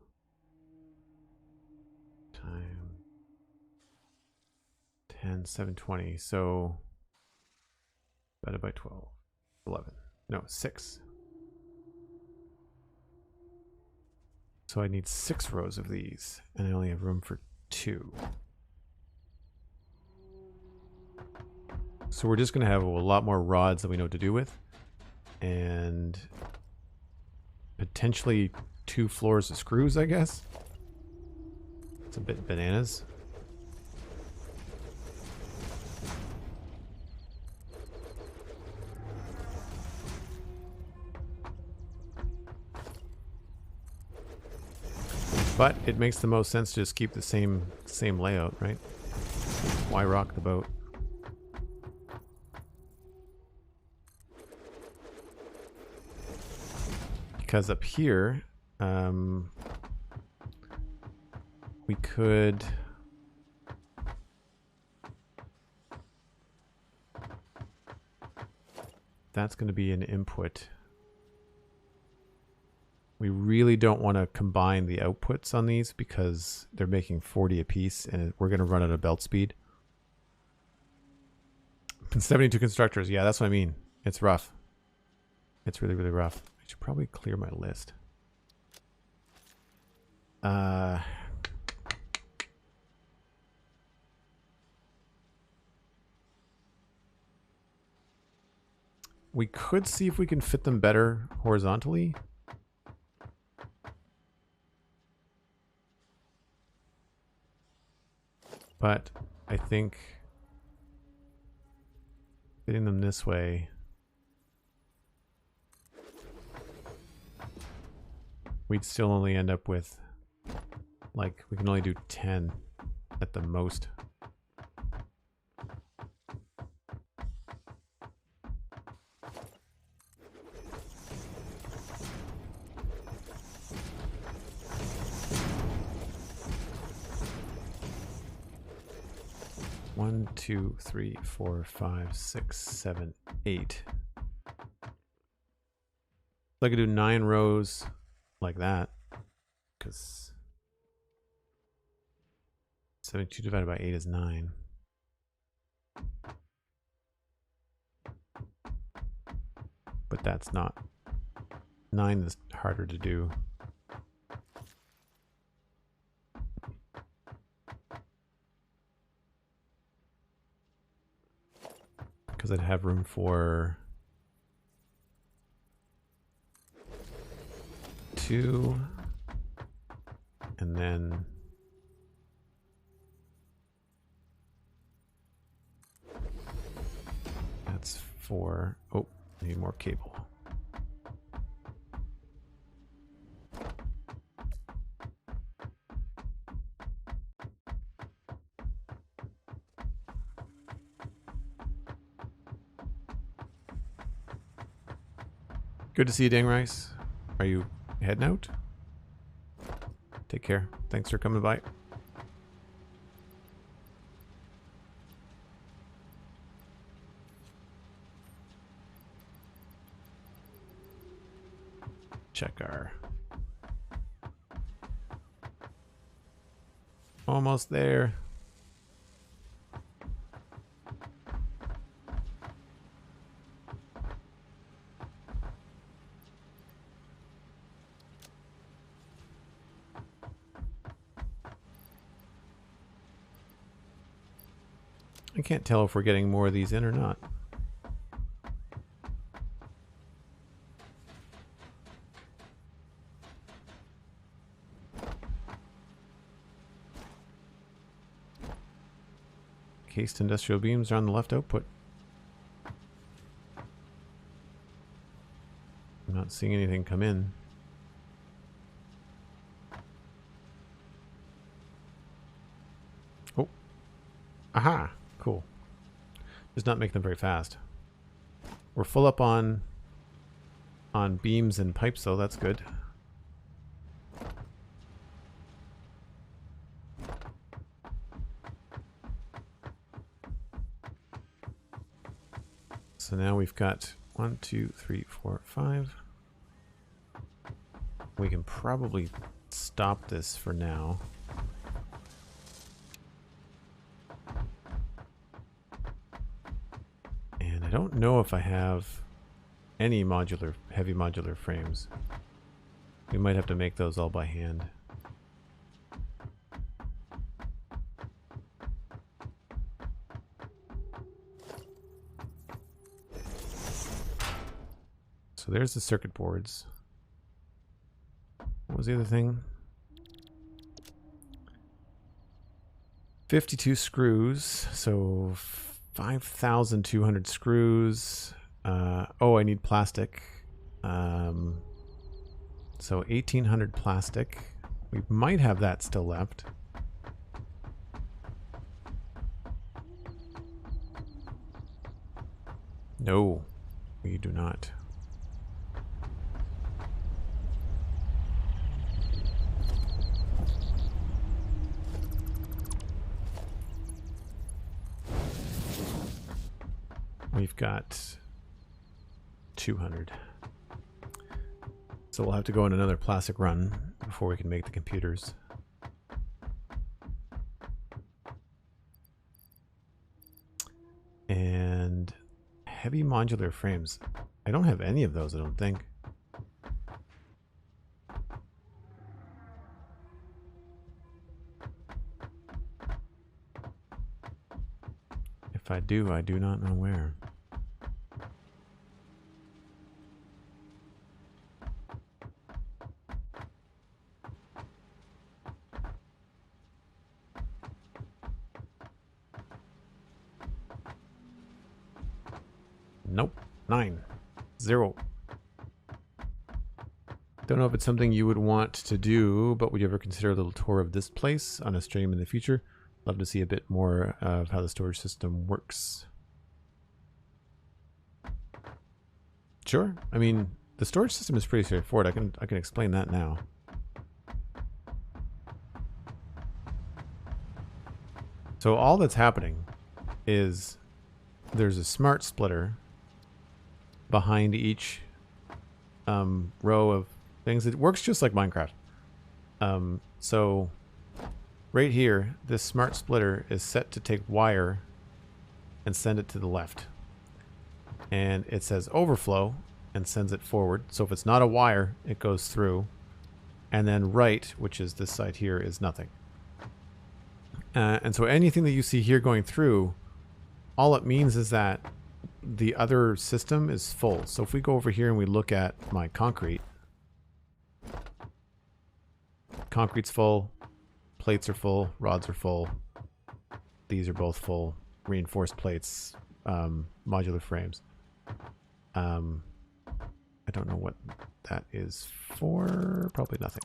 times 10, 720. So divided by 12, 11. No, 6. So I need 6 rows of these, and I only have room for 2. So we're just going to have a lot more rods than we know what to do with. And potentially 2 floors of screws, I guess. It's a bit bananas. But it makes the most sense to just keep the same layout, right? Why rock the boat? Because up here, we could that's going to be an input. We really don't want to combine the outputs on these because they're making 40 a piece and we're going to run out of belt speed. 72 constructors. Yeah, that's what I mean. It's rough. It's really, really rough. I should probably clear my list. We could see if we can fit them better horizontally. But I think fitting them this way, we'd still only end up with, like, we can only do 10 at the most. One, 2, 3, 4, 5, 6, 7, 8. So I could do 9 rows like that, because 72 divided by 8 is 9. But that's not. 9 is harder to do. Because I'd have room for 2, and then for... Oh, I need more cable. Good to see you, Dang Rice. Are you heading out? Take care. Thanks for coming by. Check our... Almost there. I can't tell if we're getting more of these in or not. Cased industrial beams are on the left output. I'm not seeing anything come in. Oh. Aha. Cool. Does not make them very fast. We're full up on beams and pipes though, that's good. So now we've got 1, 2, 3, 4, 5. We can probably stop this for now. And I don't know if I have any heavy modular frames. We might have to make those all by hand. So there's the circuit boards. What was the other thing? 52 screws, so 5,200 screws. Oh, I need plastic. So 1,800 plastic. We might have that still left. No, we do not. We've got 200. So we'll have to go on another plastic run before we can make the computers. And heavy modular frames. I don't have any of those, I don't think. If I do not know where. Nope. 9. 0. Don't know if it's something you would want to do, but would you ever consider a little tour of this place on a stream in the future? Love to see a bit more of how the storage system works. Sure. I mean, the storage system is pretty straightforward. I can explain that now. So all that's happening is there's a smart splitter behind each row of things. It works just like Minecraft. So right here, this smart splitter is set to take wire and send it to the left. And it says overflow and sends it forward. So if it's not a wire, it goes through. And then right, which is this side here, is nothing. And so anything that you see here going through, all it means is that the other system is full. So if we go over here and we look at my concrete, concrete's full, plates are full, rods are full, these are both full, reinforced plates, modular frames. I don't know what that is for. Probably nothing.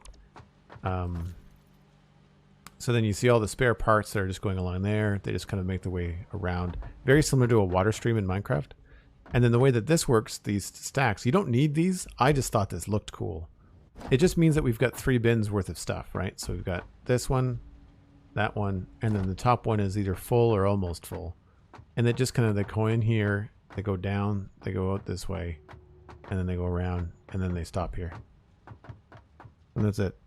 So then you see all the spare parts that are just going along there. They just kind of make their way around. Very similar to a water stream in Minecraft. And then the way that this works, these stacks, you don't need these. I just thought this looked cool. It just means that we've got 3 bins worth of stuff, right? So we've got this one, that one, and then the top one is either full or almost full. And they just kind of, they go in here, they go down, they go out this way, and then they go around, and then they stop here. And that's it.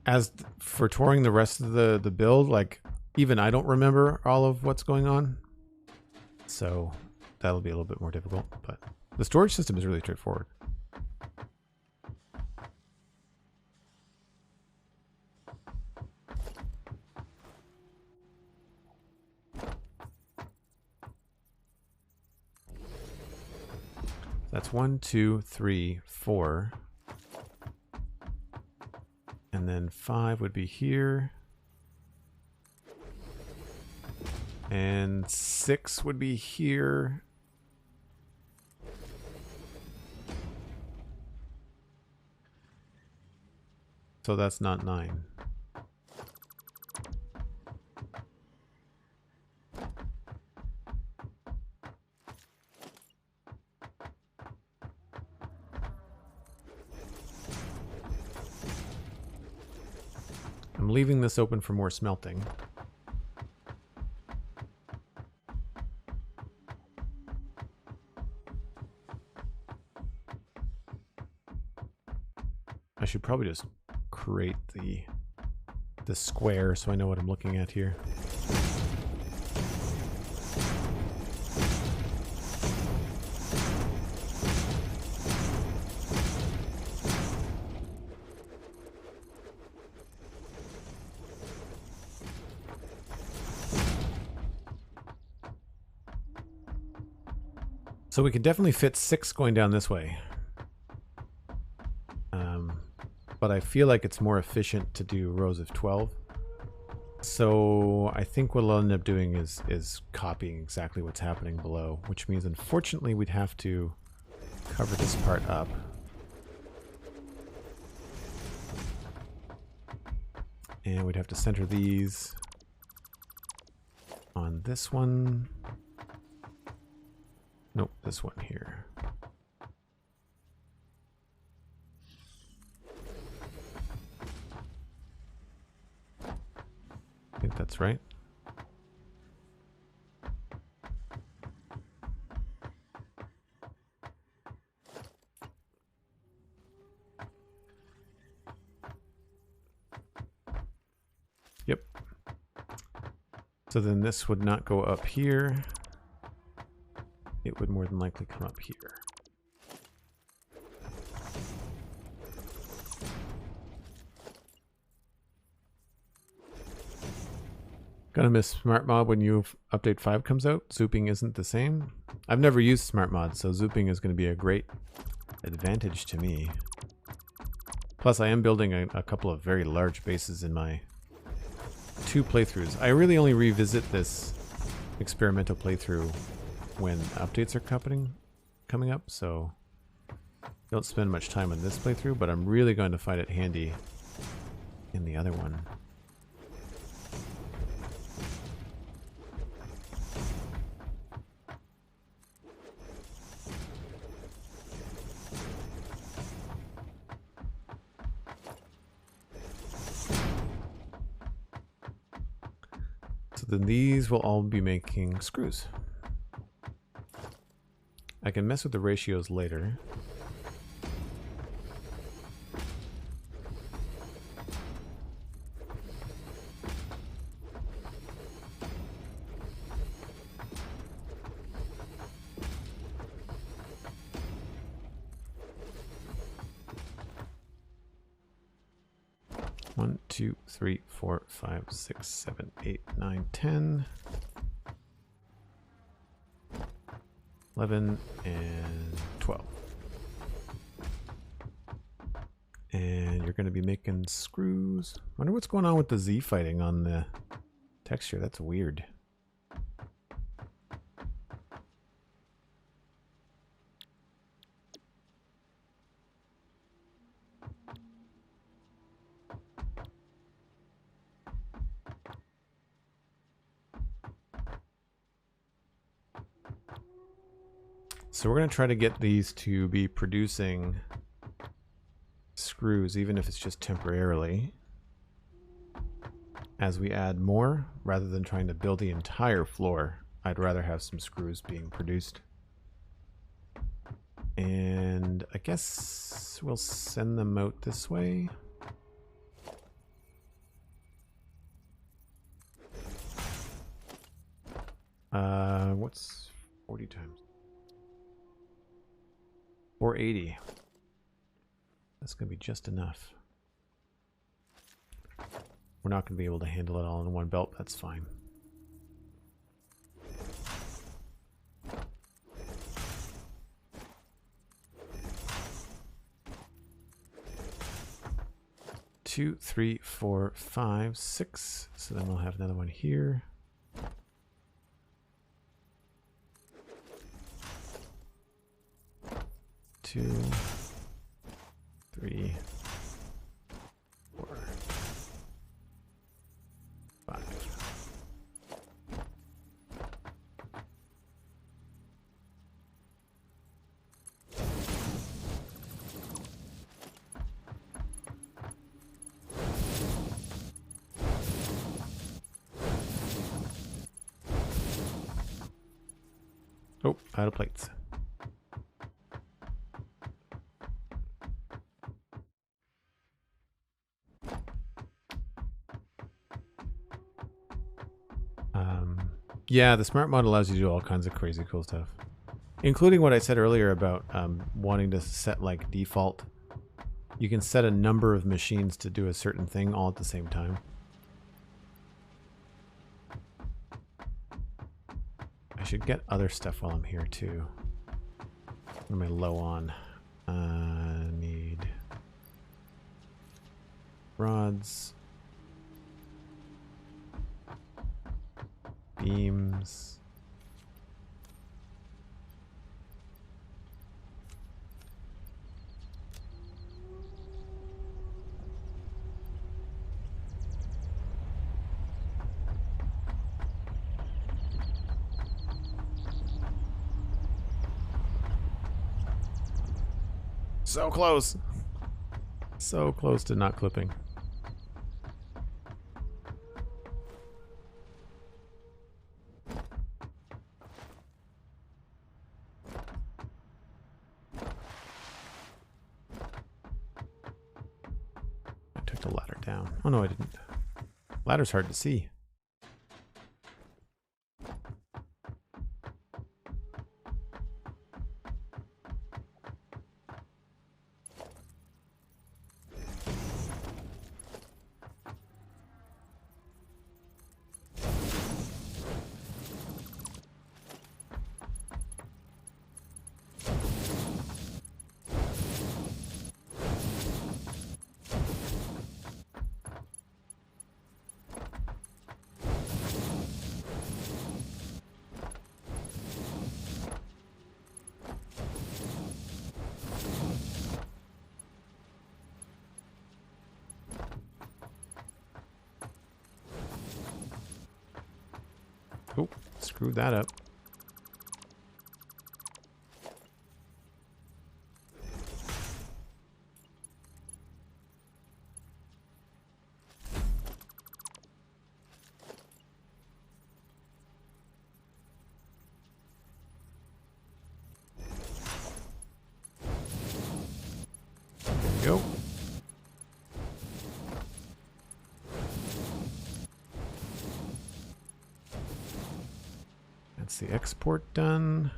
As for touring the rest of the build, like, even I don't remember all of what's going on. So that'll be a little bit more difficult, but the storage system is really straightforward. That's 1, 2, 3, 4. And then 5 would be here. And 6 would be here. So that's not 9. I'm leaving this open for more smelting. I should probably just create the square so I know what I'm looking at here. So we could definitely fit 6 going down this way. But I feel like it's more efficient to do rows of 12. So I think what I'll end up doing is copying exactly what's happening below, which means unfortunately we'd have to cover this part up. And we'd have to center these on this one. Nope, this one here. I think that's right. Yep. So then this would not go up here. It would more than likely come up here. Gonna miss Smart Mod when update 5 comes out. Zooping isn't the same. I've never used Smart Mod, so zooping is going to be a great advantage to me. Plus, I am building a couple of very large bases in my 2 playthroughs. I really only revisit this experimental playthrough when updates are coming up, so don't spend much time on this playthrough, but I'm really going to find it handy in the other one. So then these will all be making screws. I can mess with the ratios later. One, 2, 3, 4, 5, 6, 7, 8, 9, 10. 11 and 12. And you're going to be making screws. Wonder what's going on with the Z fighting on the texture. That's weird. So we're going to try to get these to be producing screws, even if it's just temporarily. As we add more, rather than trying to build the entire floor, I'd rather have some screws being produced. And I guess we'll send them out this way. What's 40 times? 480. That's going to be just enough. We're not going to be able to handle it all in one belt. That's fine. Two, three, four, five, six. So then we'll have another one here. Two, three, four, five. Oh, out of plates. Yeah, the smart mod allows you to do all kinds of crazy cool stuff, including what I said earlier about wanting to set like default. You can set a number of machines to do a certain thing all at the same time. I should get other stuff while I'm here too. What am I low on? Need rods. Beams. So close. So close to not clipping. Down. Oh no, I didn't. Ladder's hard to see. Oh, screwed that up. There we go. That's the export done.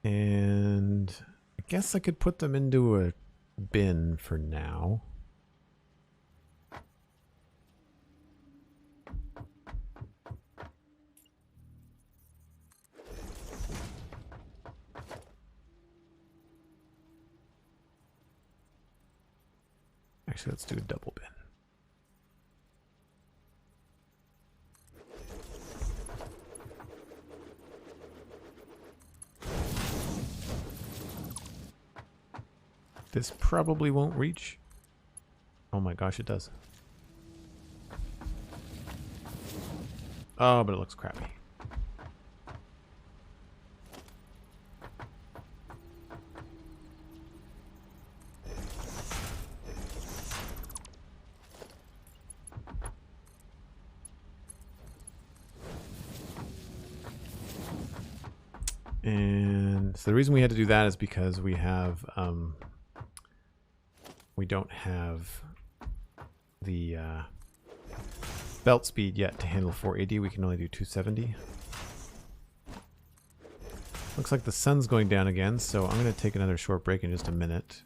And I guess I could put them into a bin for now. Actually, let's do a double bin. This probably won't reach. Oh my gosh, it does. Oh, but it looks crappy. And so the reason we had to do that is because we have we don't have the belt speed yet to handle 480. We can only do 270. Looks like the sun's going down again, so I'm going to take another short break in just a minute.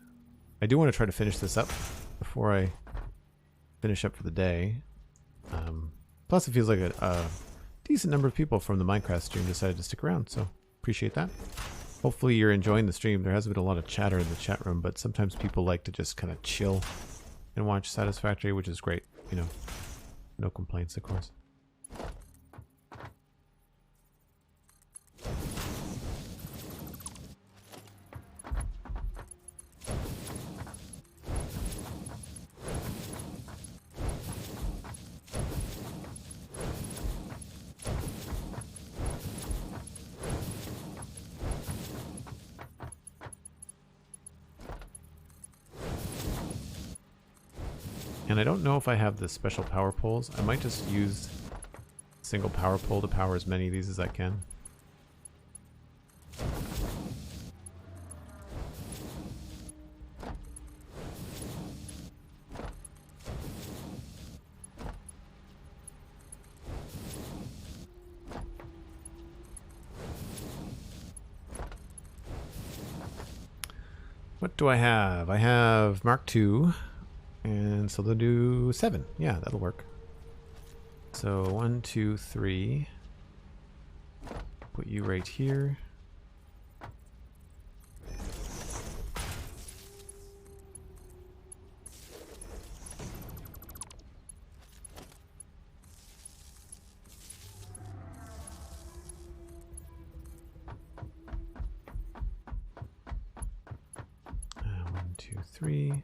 I do want to try to finish this up before I finish up for the day. Plus, it feels like a decent number of people from the Minecraft stream decided to stick around, so appreciate that. Hopefully you're enjoying the stream. There has been a lot of chatter in the chat room, but sometimes people like to just kind of chill and watch Satisfactory, which is great. You know, no complaints, of course. And I don't know if I have the special power poles. I might just use a single power pole to power as many of these as I can. What do I have? I have Mark II. And so they'll do 7. Yeah, that'll work. So 1, 2, 3. Put you right here. One, two, three.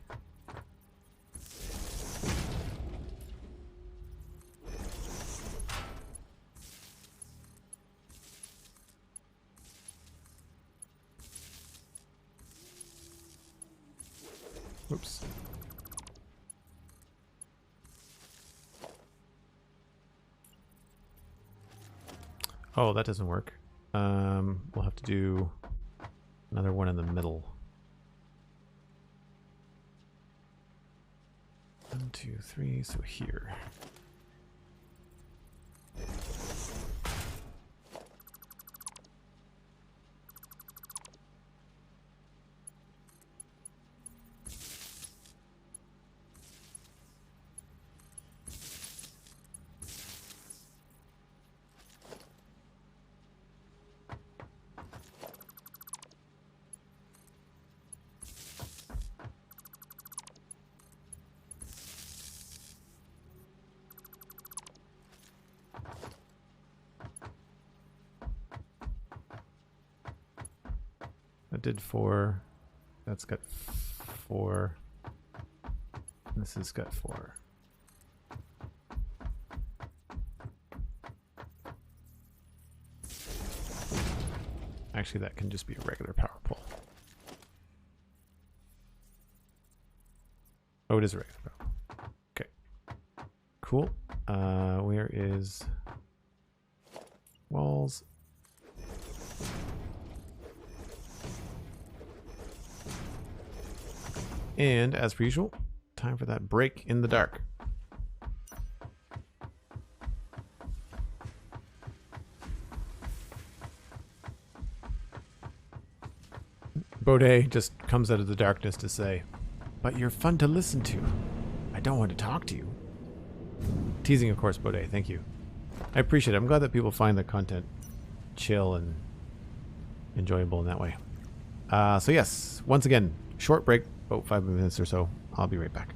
Oops. Oh, that doesn't work. We'll have to do another one in the middle. 1, 2, 3, so here. That did 4. That's got 4. This has got 4. Actually, that can just be a regular power pole. Oh, it is a regular power pole. Okay. Cool. Where is walls? And as per usual, time for that break in the dark. Baudet just comes out of the darkness to say, "But you're fun to listen to. I don't want to talk to you." Teasing, of course, Baudet. Thank you. I appreciate it. I'm glad that people find the content chill and enjoyable in that way. So yes, once again, short break, about 5 minutes or so. I'll be right back.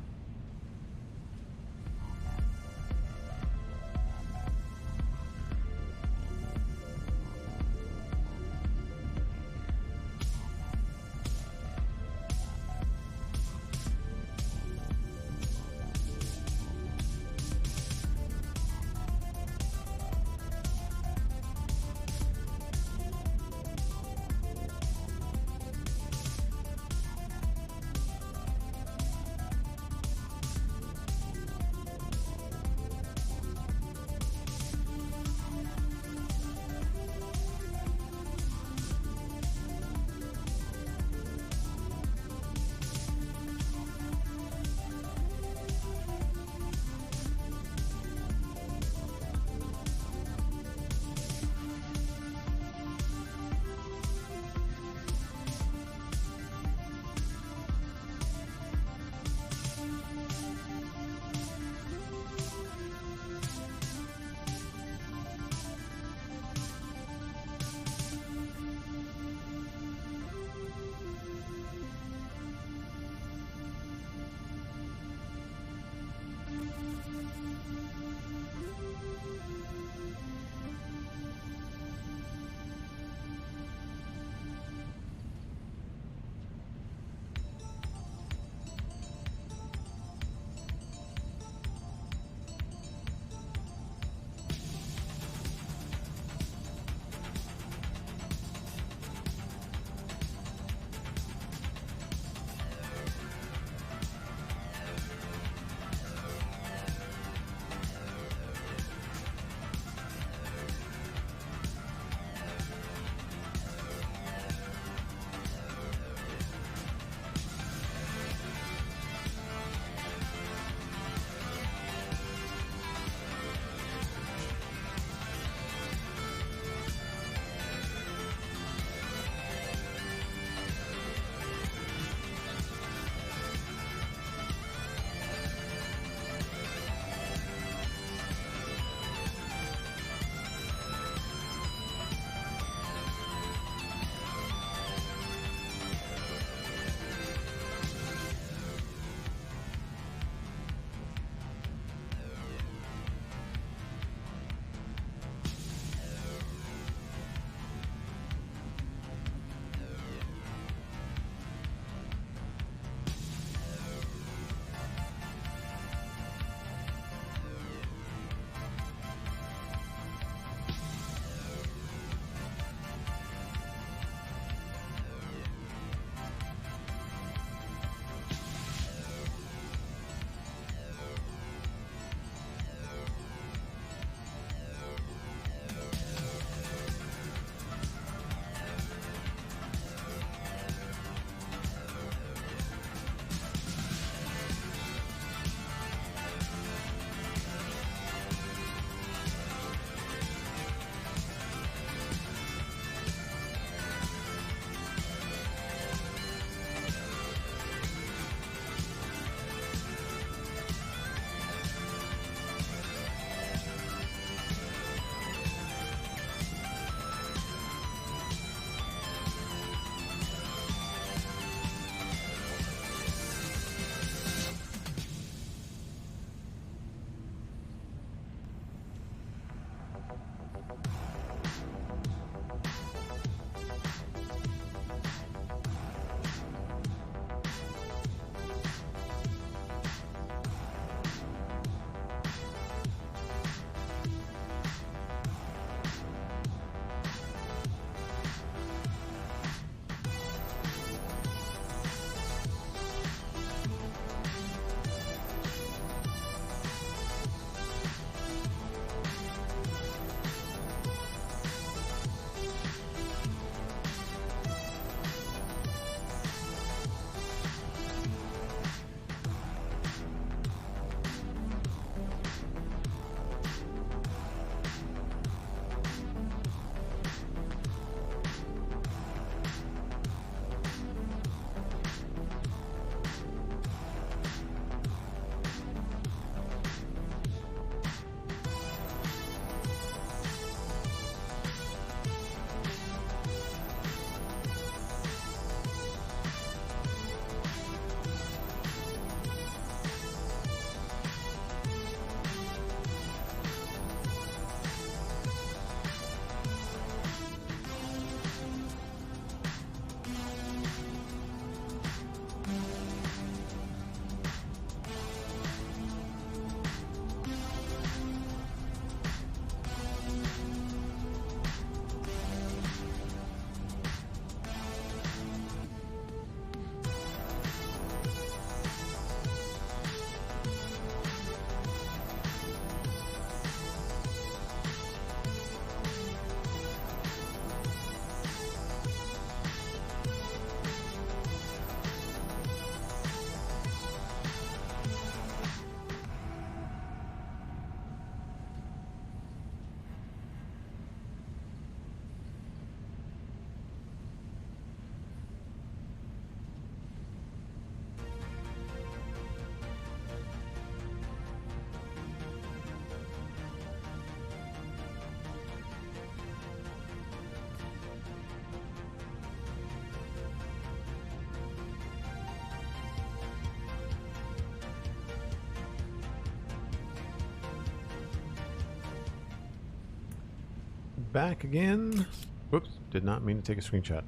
back again. Whoops, did not mean to take a screenshot.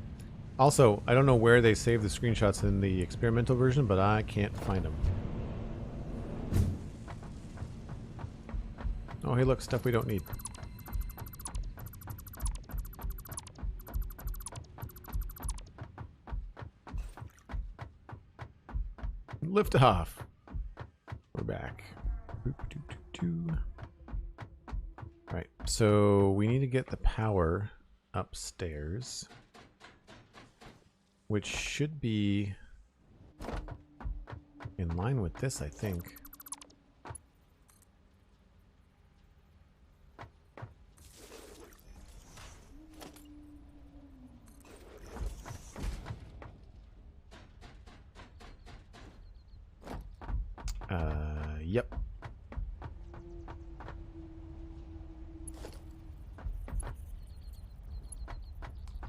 Also, I don't know where they save the screenshots in the experimental version, but I can't find them. Oh, hey, look, stuff we don't need. Lift off. We're back. Right, so we need to get the power upstairs, which should be in line with this, I think. Yep.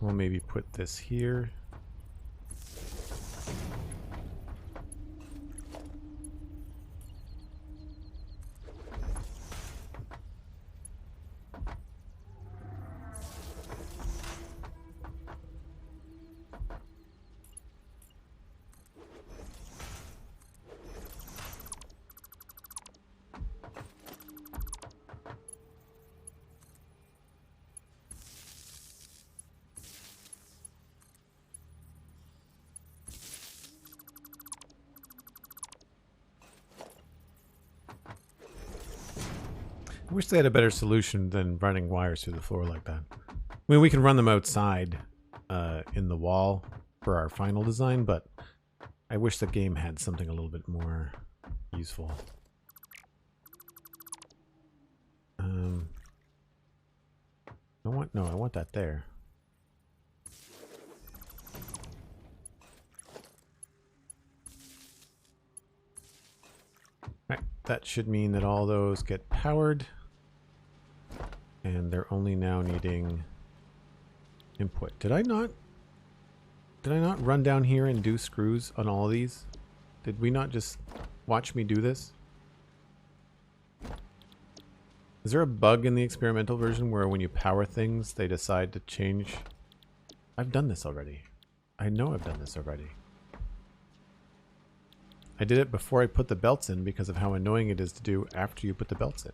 We'll maybe put this here. I wish they had a better solution than running wires through the floor like that. I mean, we can run them outside in the wall for our final design, but I wish the game had something a little bit more useful. I want that there. Right, that should mean that all those get powered. And they're only now needing input. Did I not run down here and do screws on all of these? Did we not just watch me do this? Is there a bug in the experimental version where when you power things, they decide to change? I've done this already. I know I've done this already. I did it before I put the belts in because of how annoying it is to do after you put the belts in.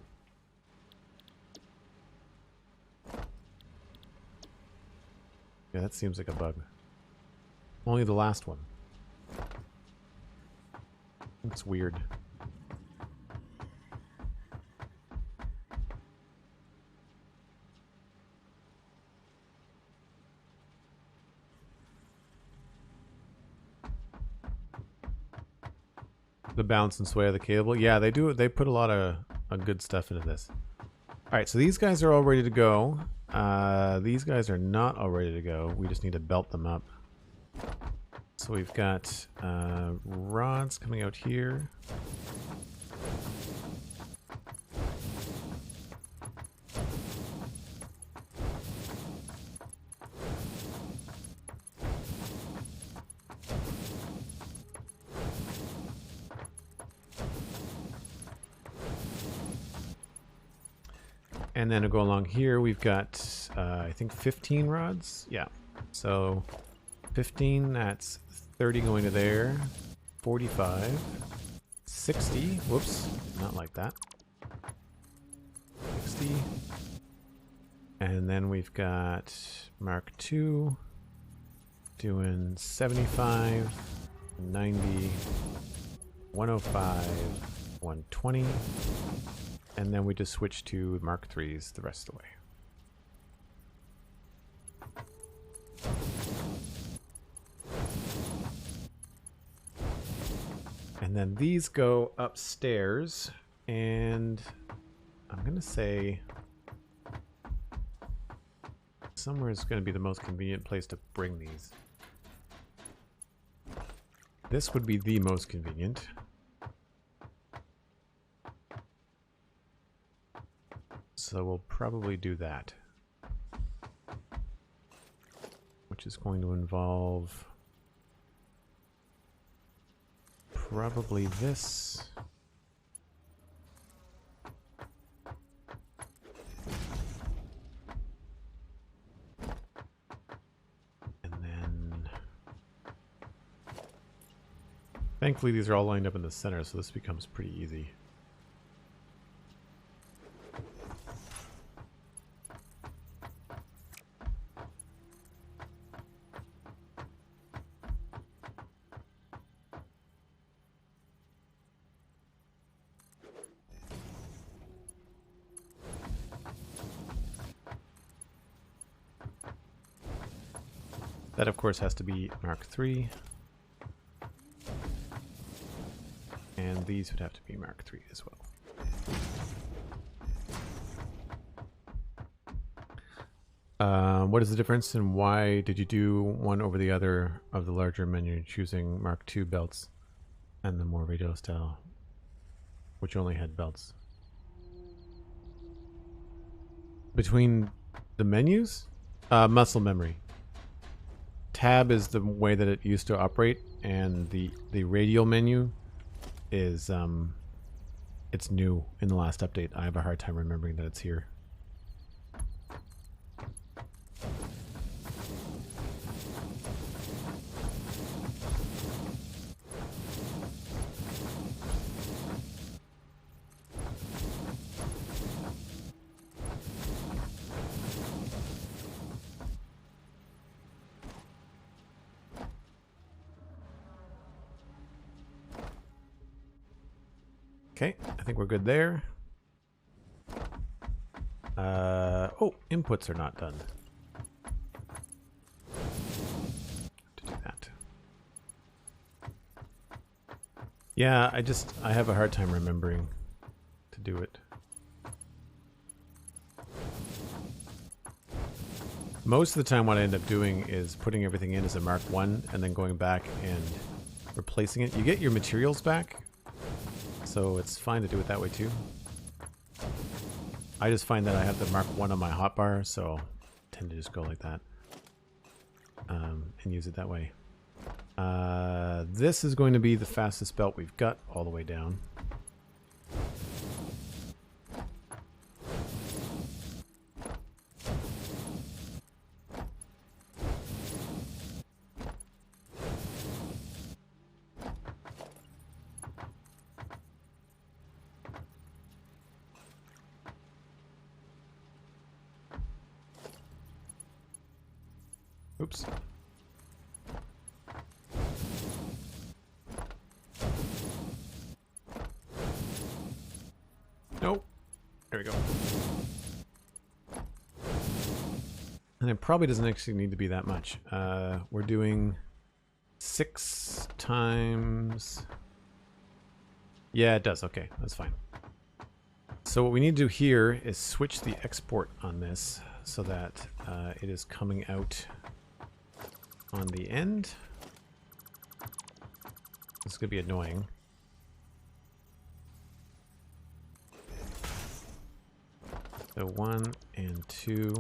Yeah, that seems like a bug. Only the last one. That's weird. The bounce and sway of the cable. Yeah, they do. They put a lot of good stuff into this. All right, so these guys are all ready to go. These guys are not all ready to go. We just need to belt them up. So we've got rods coming out here. And then to go along here, we've got, I think 15 rods. Yeah. So 15, that's 30 going to there. 45. 60. Whoops. Not like that. 60. And then we've got Mark II doing 75, 90, 105, 120. And then we just switch to Mark IIIs the rest of the way. And then these go upstairs, and I'm going to say somewhere is going to be the most convenient place to bring these. This would be the most convenient. So we'll probably do that, which is going to involve probably this. Thankfully, these are all lined up in the center, so this becomes pretty easy. That, of course, has to be Mark III. And these would have to be Mark III as well. What is the difference, and why did you do one over the other of the larger menu, choosing Mark II belts and the more radio style, which only had belts? Between the menus? Muscle memory. Tab is the way that it used to operate, and the radial menu is it's new in the last update. I have a hard time remembering that it's here. Okay, I think we're good there. Oh, inputs are not done. To do that. Yeah, I have a hard time remembering to do it. Most of the time what I end up doing is putting everything in as a Mark I and then going back and replacing it. You get your materials back, so it's fine to do it that way too. I just find that I have the Mark I on my hotbar, so I tend to just go like that and use it that way. This is going to be the fastest belt we've got all the way down. Oops. Nope. There we go. And it probably doesn't actually need to be that much. We're doing 6 times... Yeah, it does. Okay, that's fine. So what we need to do here is switch the export on this so that it is coming out on the end. This is going to be annoying. So 1 and 2.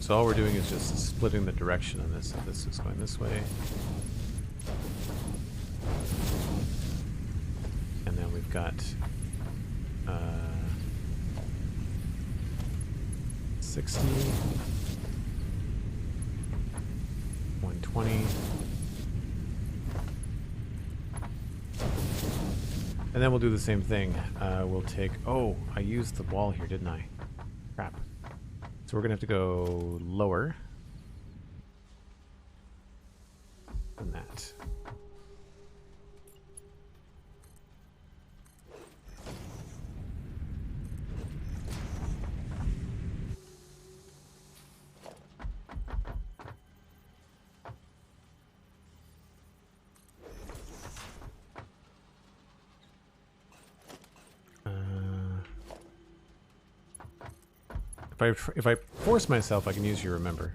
So all we're doing is just splitting the direction on this. So this is going this way. And then we've got 60, 120. And then we'll do the same thing. We'll take... Oh, I used the wall here, didn't I? Crap. So we're going to have to go lower than that. If I force myself, I can use your remember.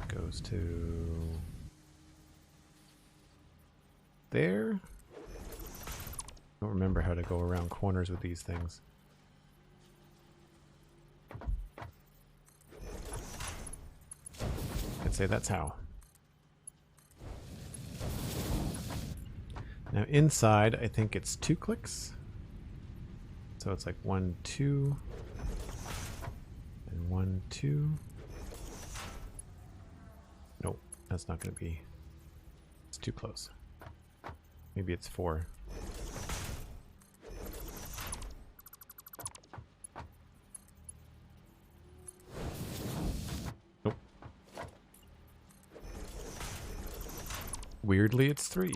Goes to there. I don't remember how to go around corners with these things. I'd say that's how. Now inside, I think it's 2 clicks. So it's like 1, 2, and 1, 2. Nope, that's not going to be. It's too close. Maybe it's 4. Nope. Weirdly, it's 3.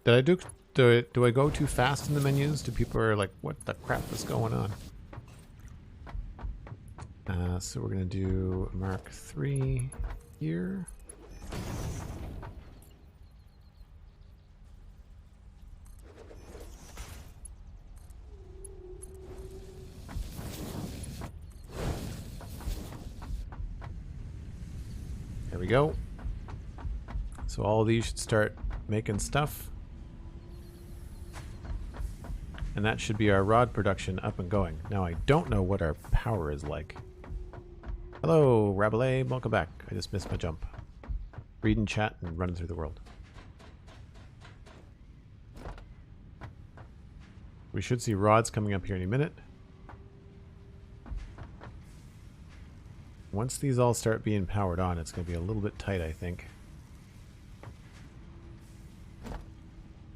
Did do I go too fast in the menus? Do people are like, what the crap is going on? So we're going to do Mark 3 here. There we go. So all of these should start making stuff. And that should be our rod production up and going. Now I don't know what our power is like. Hello, Rabelais. Welcome back. I just missed my jump. Reading chat and running through the world. We should see rods coming up here any minute. Once these all start being powered on, it's going to be a little bit tight, I think.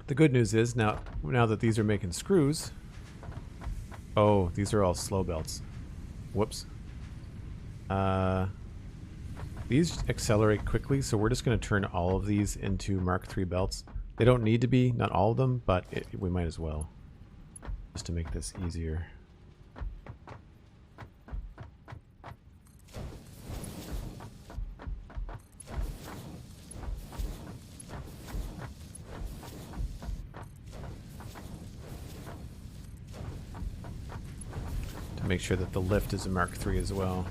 The good news is now that these are making screws. Oh, these are all slow belts. Whoops. These accelerate quickly, so we're just going to turn all of these into Mark III belts. They don't need to be, not all of them, but we might as well, just to make this easier. To make sure that the lift is a Mark III as well.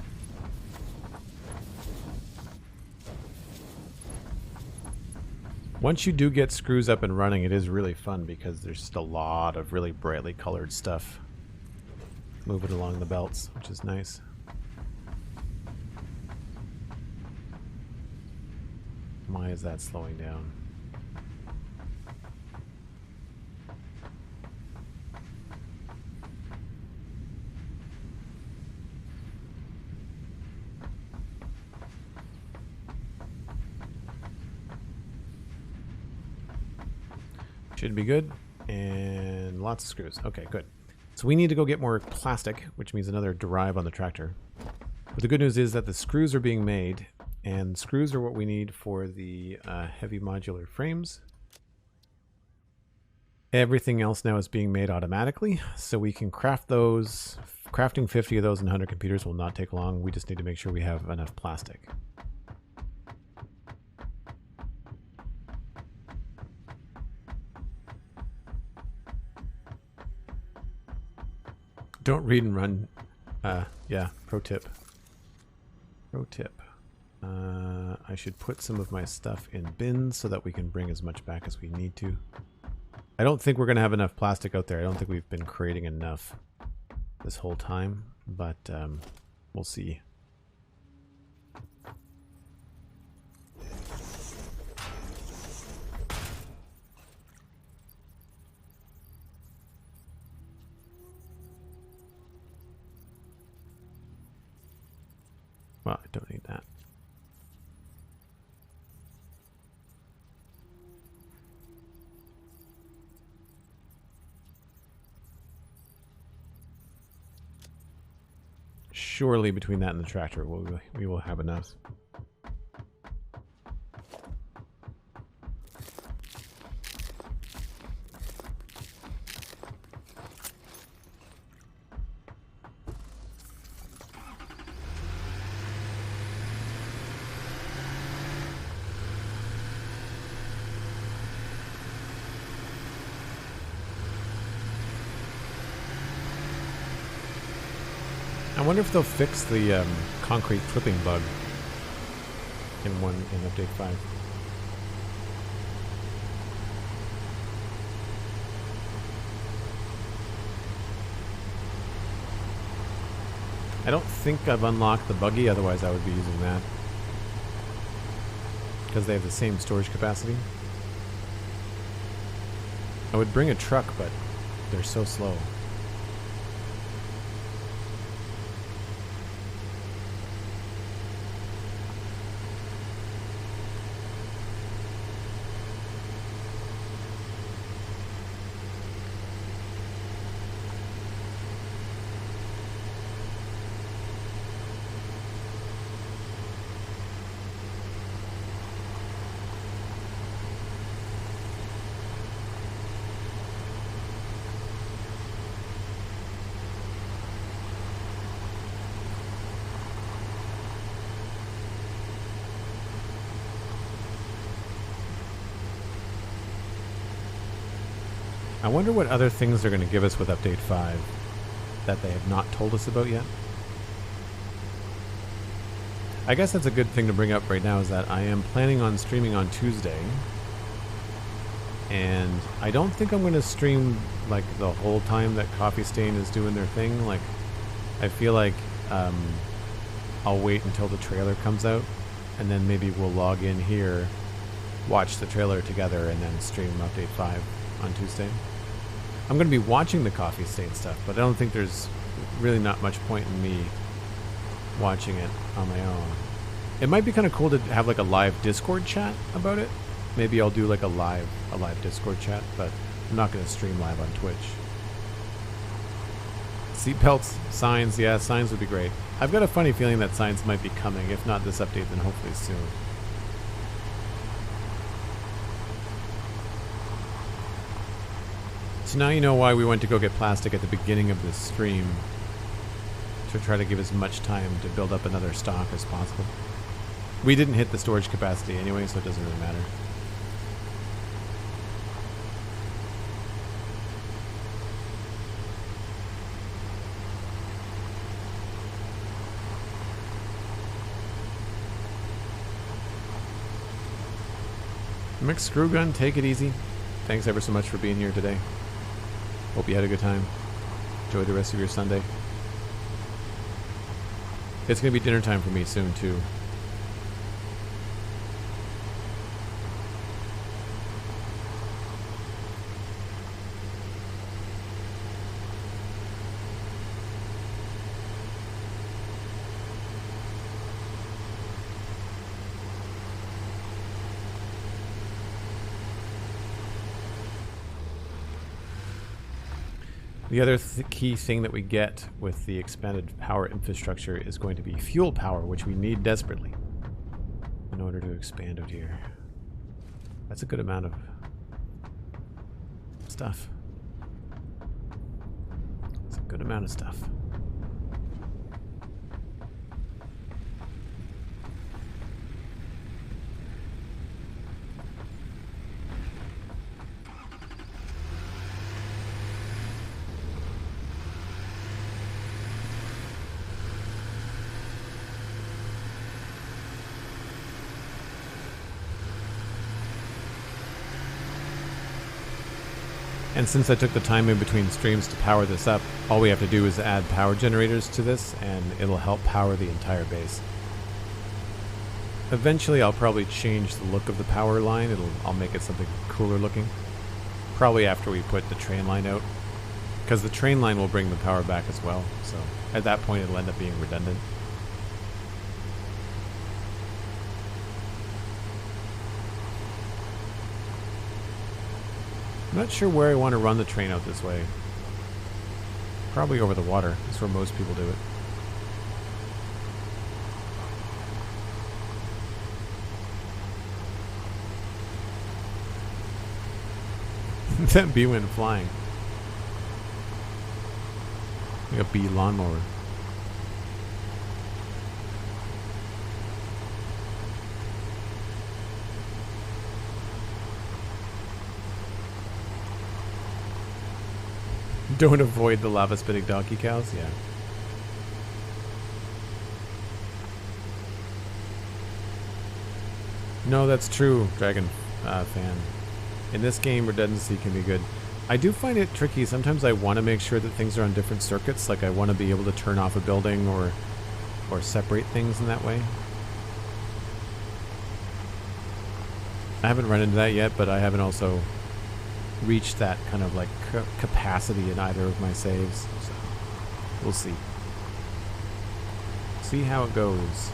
Once you do get screws up and running, it is really fun because there's just a lot of really brightly colored stuff moving along the belts, which is nice. Why is that slowing down? Should be good. And lots of screws. Okay, good. So we need to go get more plastic, which means another drive on the tractor. But the good news is that the screws are being made, and screws are what we need for the heavy modular frames. Everything else now is being made automatically, so we can craft those. Crafting 50 of those in 100 computers will not take long. We just need to make sure we have enough plastic. Don't read and run. Yeah, pro tip. Pro tip. I should put some of my stuff in bins so that we can bring as much back as we need to. I don't think we're going to have enough plastic out there. I don't think we've been creating enough this whole time, but we'll see. Well, I don't need that. Surely between that and the tractor, we will have enough. I wonder if they'll fix the concrete clipping bug in update 5. I don't think I've unlocked the buggy, otherwise I would be using that. because they have the same storage capacity. I would bring a truck, but they're so slow. I wonder what other things they're going to give us with Update 5 that they have not told us about yet. I guess that's a good thing to bring up right now, is that I am planning on streaming on Tuesday. And I don't think I'm going to stream like the whole time that Coffee Stain is doing their thing. Like, I feel like I'll wait until the trailer comes out, and then maybe we'll log in here, watch the trailer together, and then stream Update 5 on Tuesday. I'm going to be watching the Coffee Stain stuff, but I don't think there's really not much point in me watching it on my own. It might be kind of cool to have like a live Discord chat about it. Maybe I'll do like a live Discord chat, but I'm not going to stream live on Twitch. Seatbelts, signs, yeah, signs would be great. I've got a funny feeling that signs might be coming, if not this update, then hopefully soon. So now you know why we went to go get plastic at the beginning of this stream, to try to give as much time to build up another stock as possible. We didn't hit the storage capacity anyway, so it doesn't really matter. Mixed Screw Gun, take it easy. Thanks ever so much for being here today. Hope you had a good time. Enjoy the rest of your Sunday. It's going to be dinner time for me soon, too. The other key thing that we get with the expanded power infrastructure is going to be fuel power, which we need desperately in order to expand out here. That's a good amount of stuff. It's a good amount of stuff. And since I took the time in between streams to power this up, all we have to do is add power generators to this, and it'll help power the entire base. Eventually I'll probably change the look of the power line. I'll make it something cooler looking. Probably after we put the train line out, because the train line will bring the power back as well, so at that point it'll end up being redundant. I'm not sure where I want to run the train out this way. Probably over the water. That's where most people do it. That bee went flying. Like a bee lawnmower. Don't avoid the lava spitting donkey cows, yeah. No, that's true, Dragon fan. In this game, redundancy can be good. I do find it tricky. Sometimes I want to make sure that things are on different circuits, like I want to be able to turn off a building or separate things in that way. I haven't run into that yet, but I haven't also reached that kind of like capacity in either of my saves. So we'll see. See how it goes.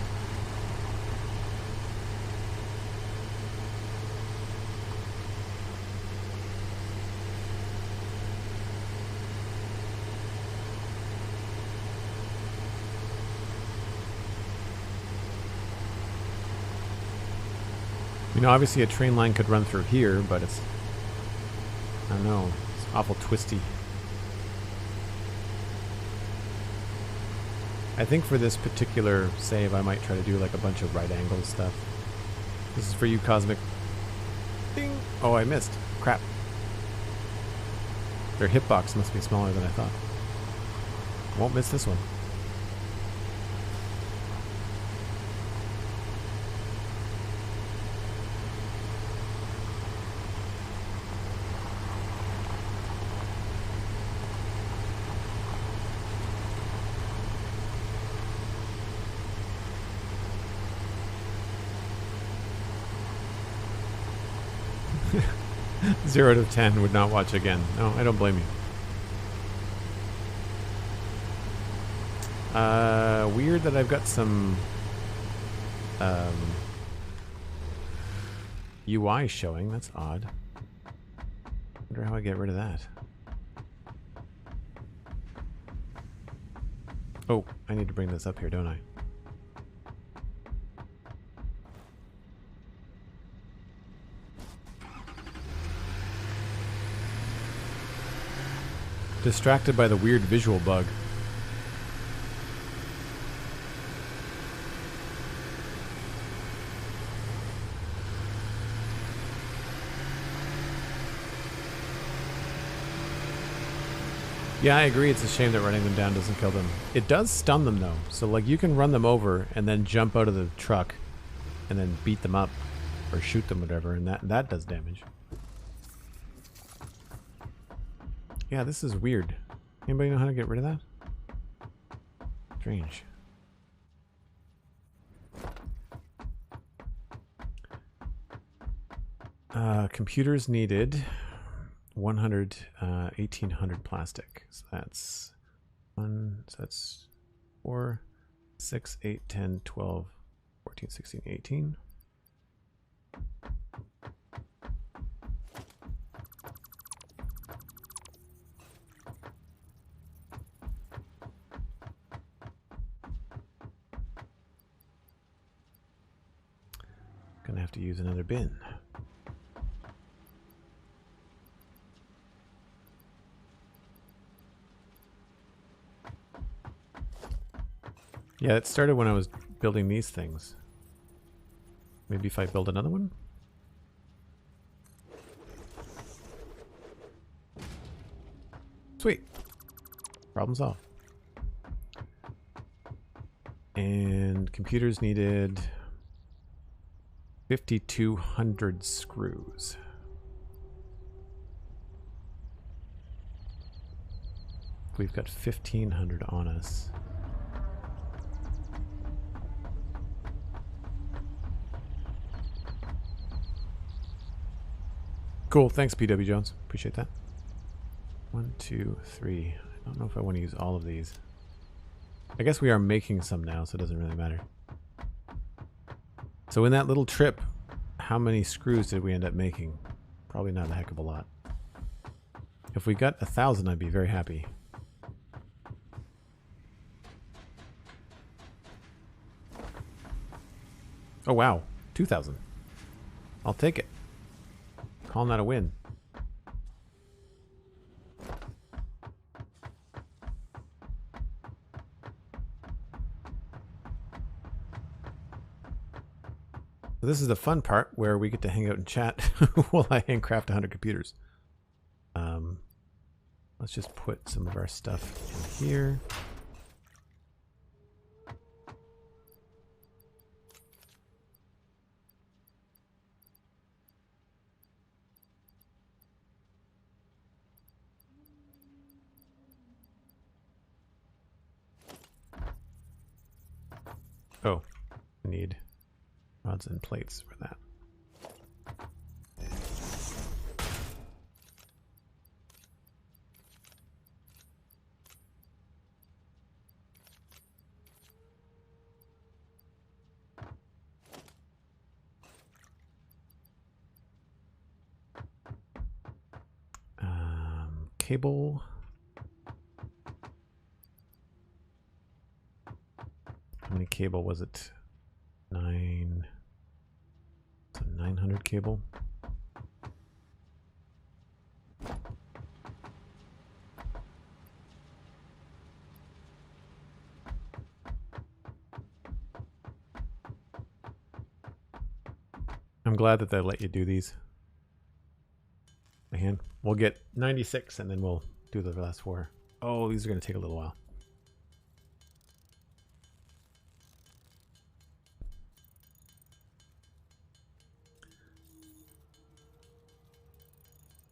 You know, obviously a train line could run through here, but it's, I don't know, it's awful twisty. I think for this particular save, I might try to do like a bunch of right angle stuff. This is for you, Cosmic. Ding! Oh, I missed. Crap. Their hitbox must be smaller than I thought. Won't miss this one. Zero to 10 would not watch again. No, I don't blame you. Weird that I've got some UI showing. That's odd. Wonder how I get rid of that. Oh, I need to bring this up here, don't I? Distracted by the weird visual bug. Yeah, I agree. It's a shame that running them down doesn't kill them. It does stun them though. So like you can run them over and then jump out of the truck and then beat them up or shoot them, whatever, and that does damage. Yeah, this is weird. Anybody know how to get rid of that? Strange. Computers needed 1800 plastic. So that's 4, 6, 8, 10, 12, 14, 16, 18. Gonna have to use another bin. Yeah, it started when I was building these things. Maybe if I build another one? Sweet. Problem solved. And computers needed 5,200 screws. We've got 1,500 on us. Cool, thanks PW Jones. Appreciate that. 1, 2, 3. I don't know if I want to use all of these. I guess we are making some now, so it doesn't really matter. So in that little trip, how many screws did we end up making? Probably not a heck of a lot. If we got 1,000, I'd be very happy. Oh wow, 2,000. I'll take it. Calling that a win. So this is the fun part where we get to hang out and chat while I handcraft 100 computers. Let's just put some of our stuff in here. Oh, I need rods and plates for that. cable. How many cable was it? 9. It's a 900 cable. I'm glad that they let you do these. Man, we'll get 96 and then we'll do the last 4. Oh, these are going to take a little while.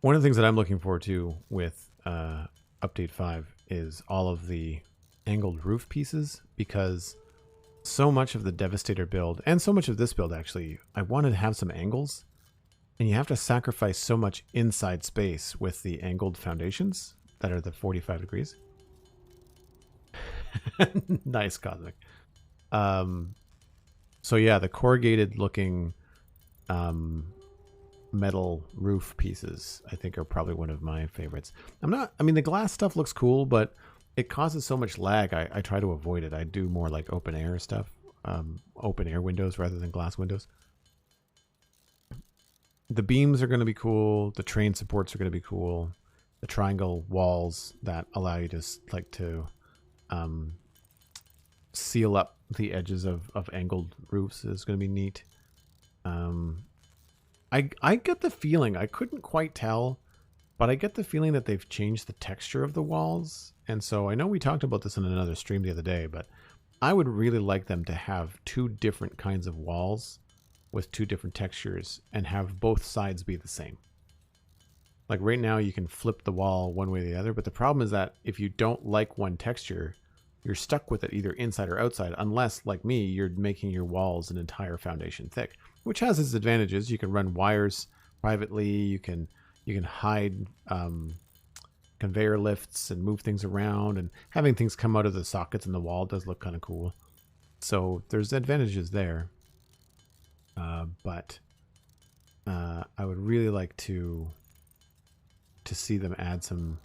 One of the things that I'm looking forward to with Update 5 is all of the angled roof pieces, because so much of the Devastator build, and so much of this build actually, I wanted to have some angles, and you have to sacrifice so much inside space with the angled foundations that are the 45 degrees. Nice, Cosmic. So yeah, the corrugated looking metal roof pieces I think are probably one of my favorites. I mean the glass stuff looks cool, but it causes so much lag. I try to avoid it. I do more like open air stuff, open air windows rather than glass windows. The beams are going to be cool. The train supports are going to be cool. The triangle walls that allow you to seal up the edges of angled roofs is going to be neat. I get the feeling, I couldn't quite tell, but I get the feeling that they've changed the texture of the walls. And so I know we talked about this in another stream the other day, but I would really like them to have 2 different kinds of walls with 2 different textures and have both sides be the same. Like right now you can flip the wall one way or the other, but the problem is that if you don't like one texture, you're stuck with it either inside or outside, unless, like me, you're making your walls an entire foundation thick, which has its advantages. You can run wires privately, you can hide conveyor lifts and move things around, and having things come out of the sockets in the wall does look kind of cool. So there's advantages there. But I would really like to see them add some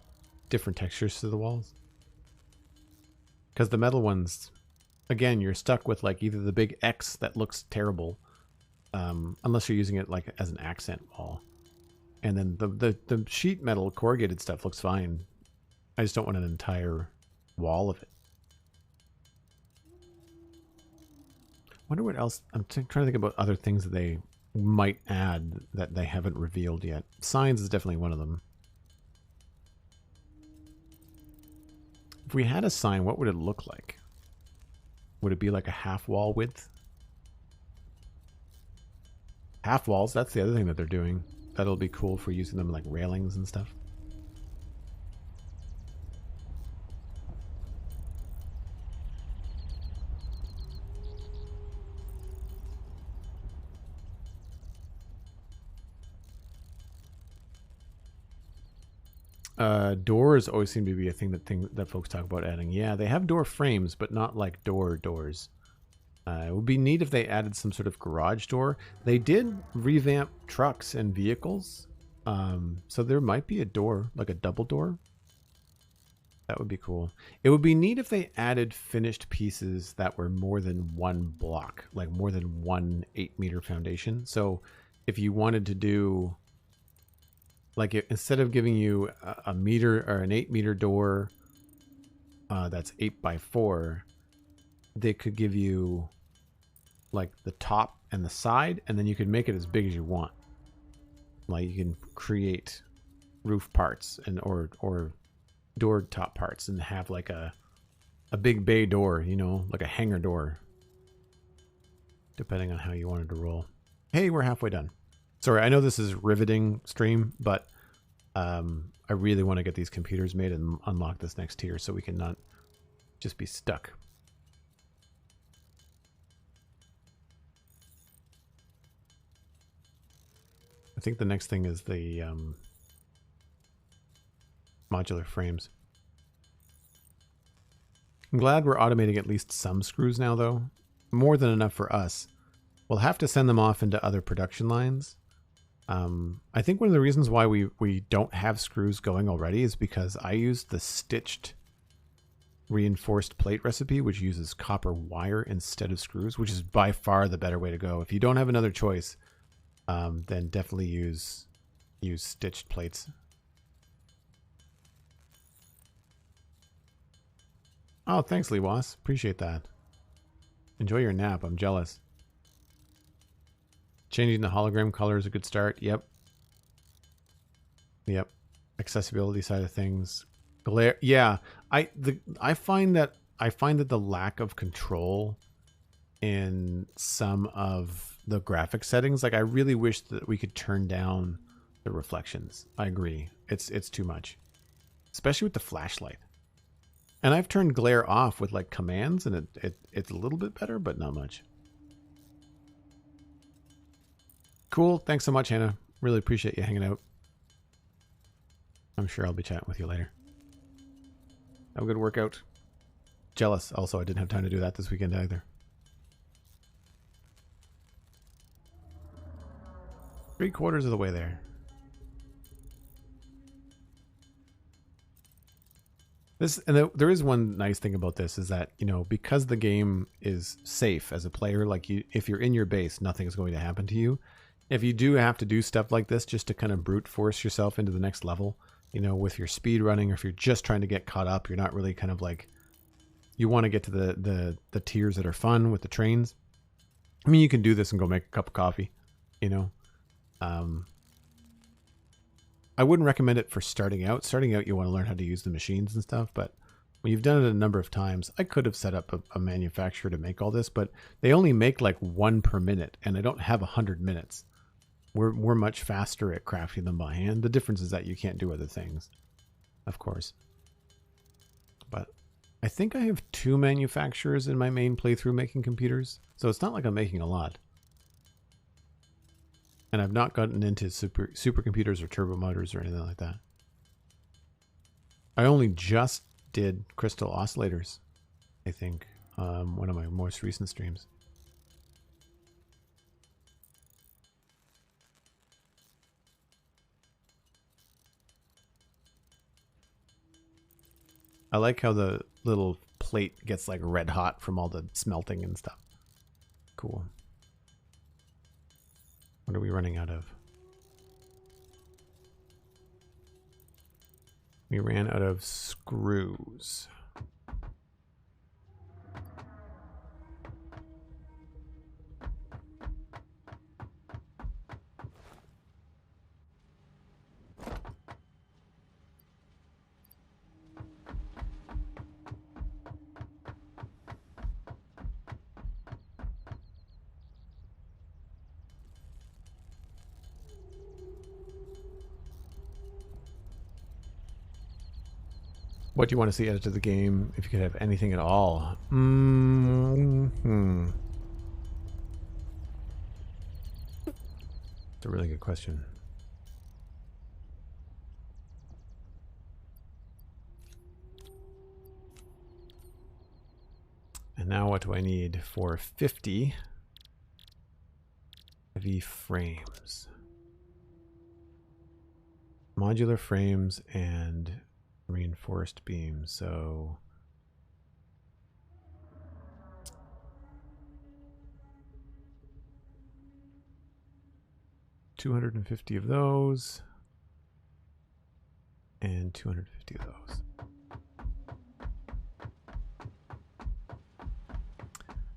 different textures to the walls. Because the metal ones, again, you're stuck with like either the big X that looks terrible, unless you're using it like as an accent wall, and then the sheet metal corrugated stuff looks fine. I just don't want an entire wall of it. Wonder what else. I'm trying to think about other things that they might add that they haven't revealed yet. Signs is definitely one of them. If we had a sign, what would it look like? Would it be like a half wall width? Half walls, that's the other thing that they're doing. That'll be cool for using them like railings and stuff. Doors always seem to be a thing that folks talk about adding. Yeah, they have door frames, but not like doors. It would be neat if they added some sort of garage door. They did revamp trucks and vehicles, so there might be a door, like a double door. That would be cool. It would be neat if they added finished pieces that were more than one block, like more than one 8-meter foundation. So if you wanted to do, like, instead of giving you a meter or an 8-meter door that's 8x4, they could give you like the top and the side, and then you could make it as big as you want. Like you can create roof parts and or door top parts and have like a big bay door, you know, like a hangar door, depending on how you wanted to roll. Hey, we're halfway done. Sorry, I know this is riveting stream, but I really want to get these computers made and unlock this next tier so we can not just be stuck. I think the next thing is the modular frames. I'm glad we're automating at least some screws now, though. More than enough for us. We'll have to send them off into other production lines. I think one of the reasons why we don't have screws going already is because I used the stitched reinforced plate recipe, which uses copper wire instead of screws, which is by far the better way to go. If you don't have another choice, then definitely use stitched plates. Oh, thanks, Lewas. Appreciate that. Enjoy your nap. I'm jealous. Changing the hologram color is a good start. Yep. Yep. Accessibility side of things. Glare. Yeah. I find that the lack of control in some of the graphic settings, like I really wish that we could turn down the reflections. I agree. It's too much. Especially with the flashlight. And I've turned glare off with like commands, and it's a little bit better, but not much. Cool. Thanks so much, Hannah. Really appreciate you hanging out. I'm sure I'll be chatting with you later. Have a good workout. Jealous. Also, I didn't have time to do that this weekend either. Three-quarters of the way there. There is one nice thing about this is that, you know, because the game is safe as a player, like if you're in your base, nothing is going to happen to you. If you do have to do stuff like this just to kind of brute force yourself into the next level, you know, with your speed running, or if you're just trying to get caught up, you're not really kind of like, you want to get to the tiers that are fun with the trains. I mean, you can do this and go make a cup of coffee, you know. I wouldn't recommend it for starting out. Starting out, you want to learn how to use the machines and stuff, but when you've done it a number of times, I could have set up a manufacturer to make all this, but they only make like 1 per minute, and I don't have 100 minutes. We're much faster at crafting them by hand. The difference is that you can't do other things, of course. But I think I have 2 manufacturers in my main playthrough making computers, so it's not like I'm making a lot. And I've not gotten into supercomputers or turbo motors or anything like that. I only just did crystal oscillators, I think, one of my most recent streams. I like how the little plate gets like red hot from all the smelting and stuff. Cool. What are we running out of? We ran out of screws. What do you want to see added to the game if you could have anything at all? It's a really good question. And now what do I need for 50 heavy frames? Modular frames and reinforced beams, so $250 of those and 250 of those.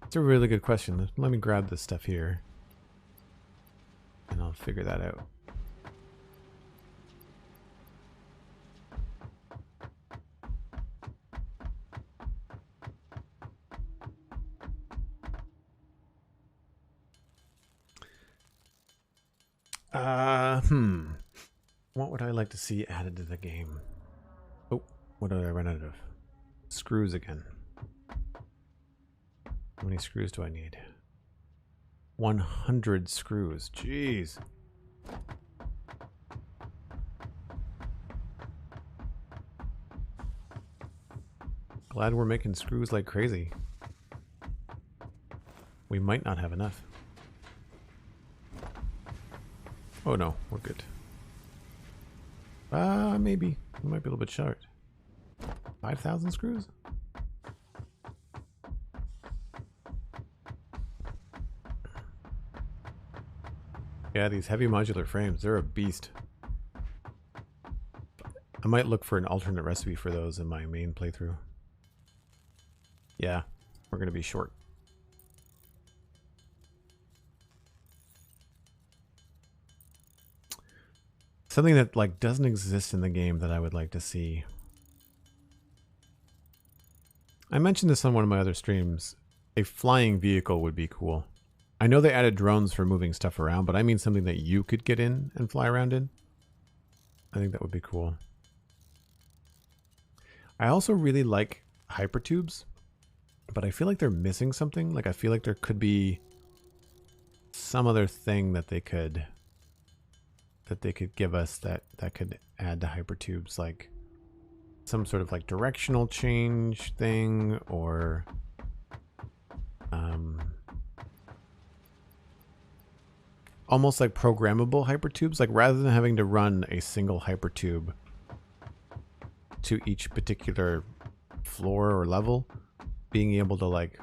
It's a really good question. Let me grab this stuff here and I'll figure that out. What would I like to see added to the game? Oh, what did I run out of? Screws again. How many screws do I need? 100 screws. Jeez. Glad we're making screws like crazy. We might not have enough. Oh no, we're good. Maybe. We might be a little bit short. 5,000 screws? Yeah, these heavy modular frames, they're a beast. I might look for an alternate recipe for those in my main playthrough. Yeah, we're going to be short. Something that like doesn't exist in the game that I would like to see. I mentioned this on one of my other streams. A flying vehicle would be cool. I know they added drones for moving stuff around, but I mean something that you could get in and fly around in. I think that would be cool. I also really like hypertubes, but I feel like they're missing something. Like I feel like there could be some other thing that they could give us that could add to hypertubes, like some sort of like directional change thing, or almost like programmable hypertubes. Like rather than having to run a single hypertube to each particular floor or level, being able to like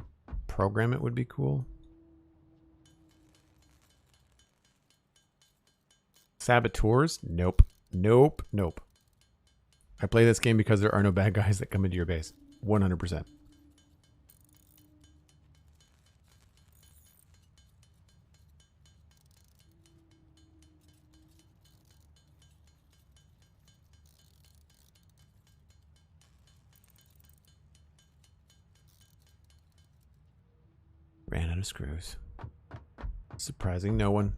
program it would be cool. Saboteurs? Nope. Nope. Nope. I play this game because there are no bad guys that come into your base. 100%. Ran out of screws. Surprising no one.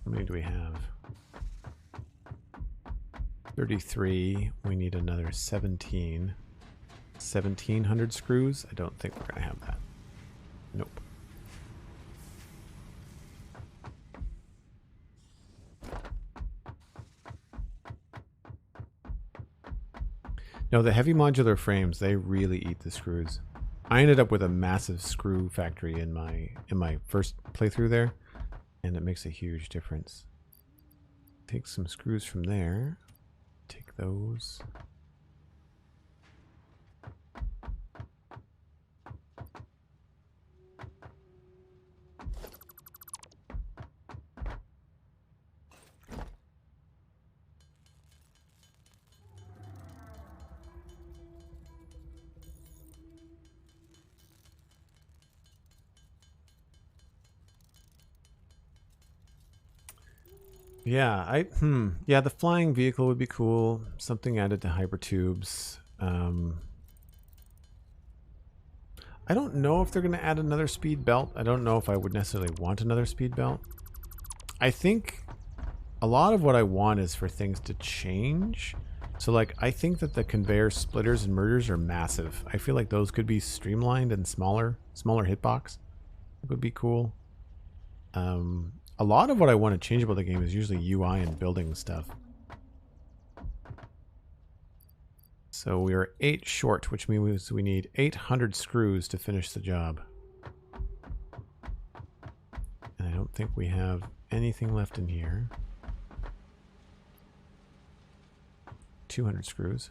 How many do we have? 33. We need another 17. 1,700 screws? I don't think we're going to have that. Nope. No, the heavy modular frames, they really eat the screws. I ended up with a massive screw factory in my first playthrough there, and it makes a huge difference. Take some screws from there. Take those. Yeah, yeah, the flying vehicle would be cool. Something added to hypertubes. I don't know if they're going to add another speed belt. I don't know if I would necessarily want another speed belt. I think a lot of what I want is for things to change. So like, I think that the conveyor splitters and mergers are massive. I feel like those could be streamlined and smaller hitbox. It would be cool. A lot of what I want to change about the game is usually UI and building stuff. So we are 8 short, which means we need 800 screws to finish the job. And I don't think we have anything left in here. 200 screws.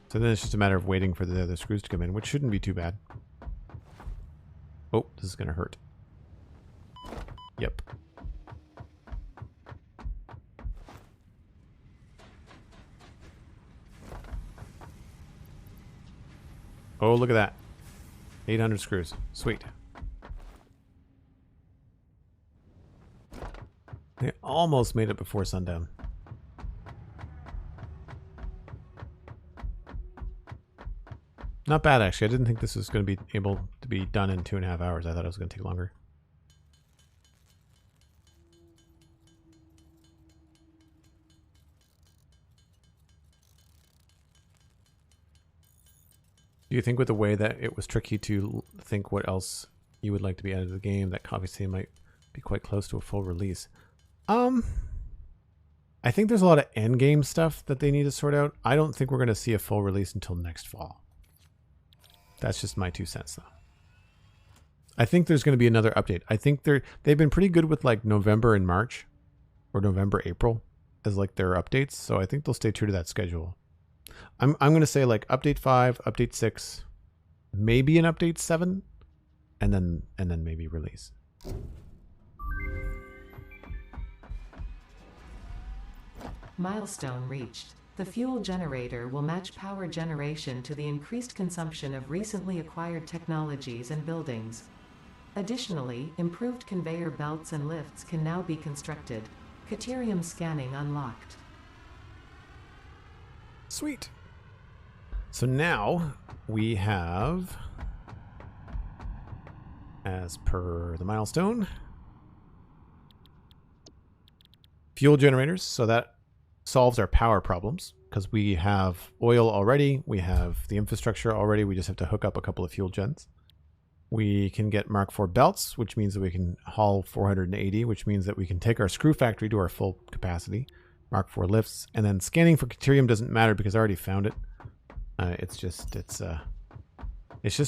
So then it's just a matter of waiting for the other screws to come in, which shouldn't be too bad. Oh, this is going to hurt. Yep. Oh, look at that. 800 screws. Sweet. They almost made it before sundown. Not bad, actually. I didn't think this was going to be able to be done in 2.5 hours. I thought it was going to take longer. Do you think with the way that it was tricky to think what else you would like to be added to the game, that obviously might be quite close to a full release? I think there's a lot of end game stuff that they need to sort out. I don't think we're going to see a full release until next fall. That's just my 2 cents, though. I think there's going to be another update. I think they've been pretty good with like November and March, or November, April, as like their updates. So I think they'll stay true to that schedule. I'm going to say like update 5, update 6, maybe an update 7, and then maybe release. Milestone reached. The fuel generator will match power generation to the increased consumption of recently acquired technologies and buildings. Additionally, improved conveyor belts and lifts can now be constructed. Caterium scanning unlocked. Sweet. So now we have, as per the milestone, fuel generators. So that solves our power problems because we have oil already. We have the infrastructure already. We just have to hook up a couple of fuel gens. We can get Mark IV belts, which means that we can haul 480, which means that we can take our screw factory to our full capacity. Mark IV lifts, and then scanning for Caterium doesn't matter because I already found it. It's just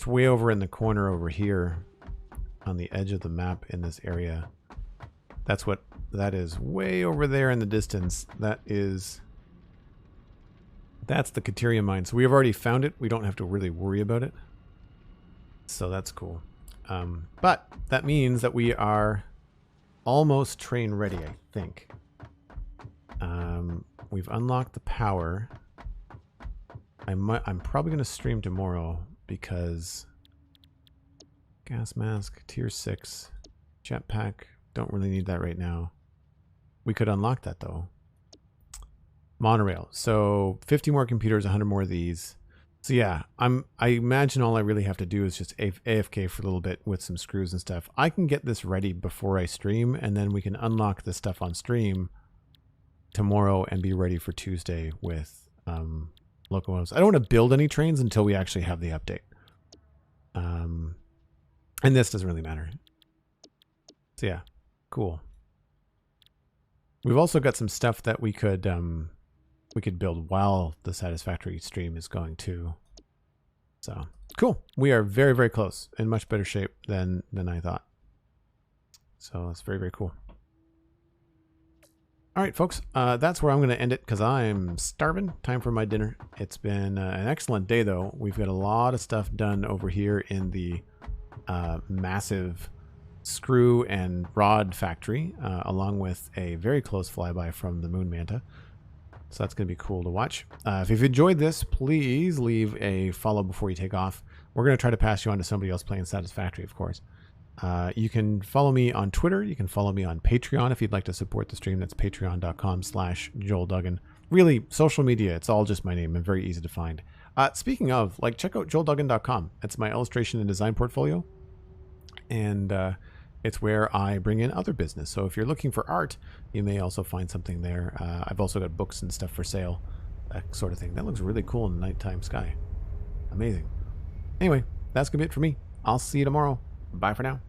way over in the corner over here on the edge of the map in this area. That is way over there in the distance. That's the Caterium mine. So we have already found it. We don't have to really worry about it. So that's cool. But that means that we are almost train ready, I think. We've unlocked the power. I'm probably going to stream tomorrow because gas mask, tier 6, jetpack, don't really need that right now. We could unlock that though. Monorail. So 50 more computers, 100 more of these. So yeah, I imagine all I really have to do is just AFK for a little bit with some screws and stuff. I can get this ready before I stream, and then we can unlock this stuff on stream tomorrow and be ready for Tuesday with locomotives. I don't want to build any trains until we actually have the update. And this doesn't really matter. So yeah, cool. We've also got some stuff that we could build while the Satisfactory stream is going too. So cool. We are very, very close, in much better shape than I thought. So it's very, very cool. All right, folks, that's where I'm going to end it because I'm starving. Time for my dinner. It's been an excellent day, though. We've got a lot of stuff done over here in the massive screw and rod factory, along with a very close flyby from the Moon Manta. So that's going to be cool to watch. If you've enjoyed this, please leave a follow before you take off. We're going to try to pass you on to somebody else playing Satisfactory, of course. You can follow me on Twitter. You can follow me on Patreon if you'd like to support the stream. That's patreon.com/JoelDuggan. Really, social media, it's all just my name and very easy to find. Speaking of, check out JoelDuggan.com. It's my illustration and design portfolio. And it's where I bring in other business. So if you're looking for art, you may also find something there. I've also got books and stuff for sale, that sort of thing. That looks really cool in the nighttime sky. Amazing. Anyway, that's going to be it for me. I'll see you tomorrow. Bye for now.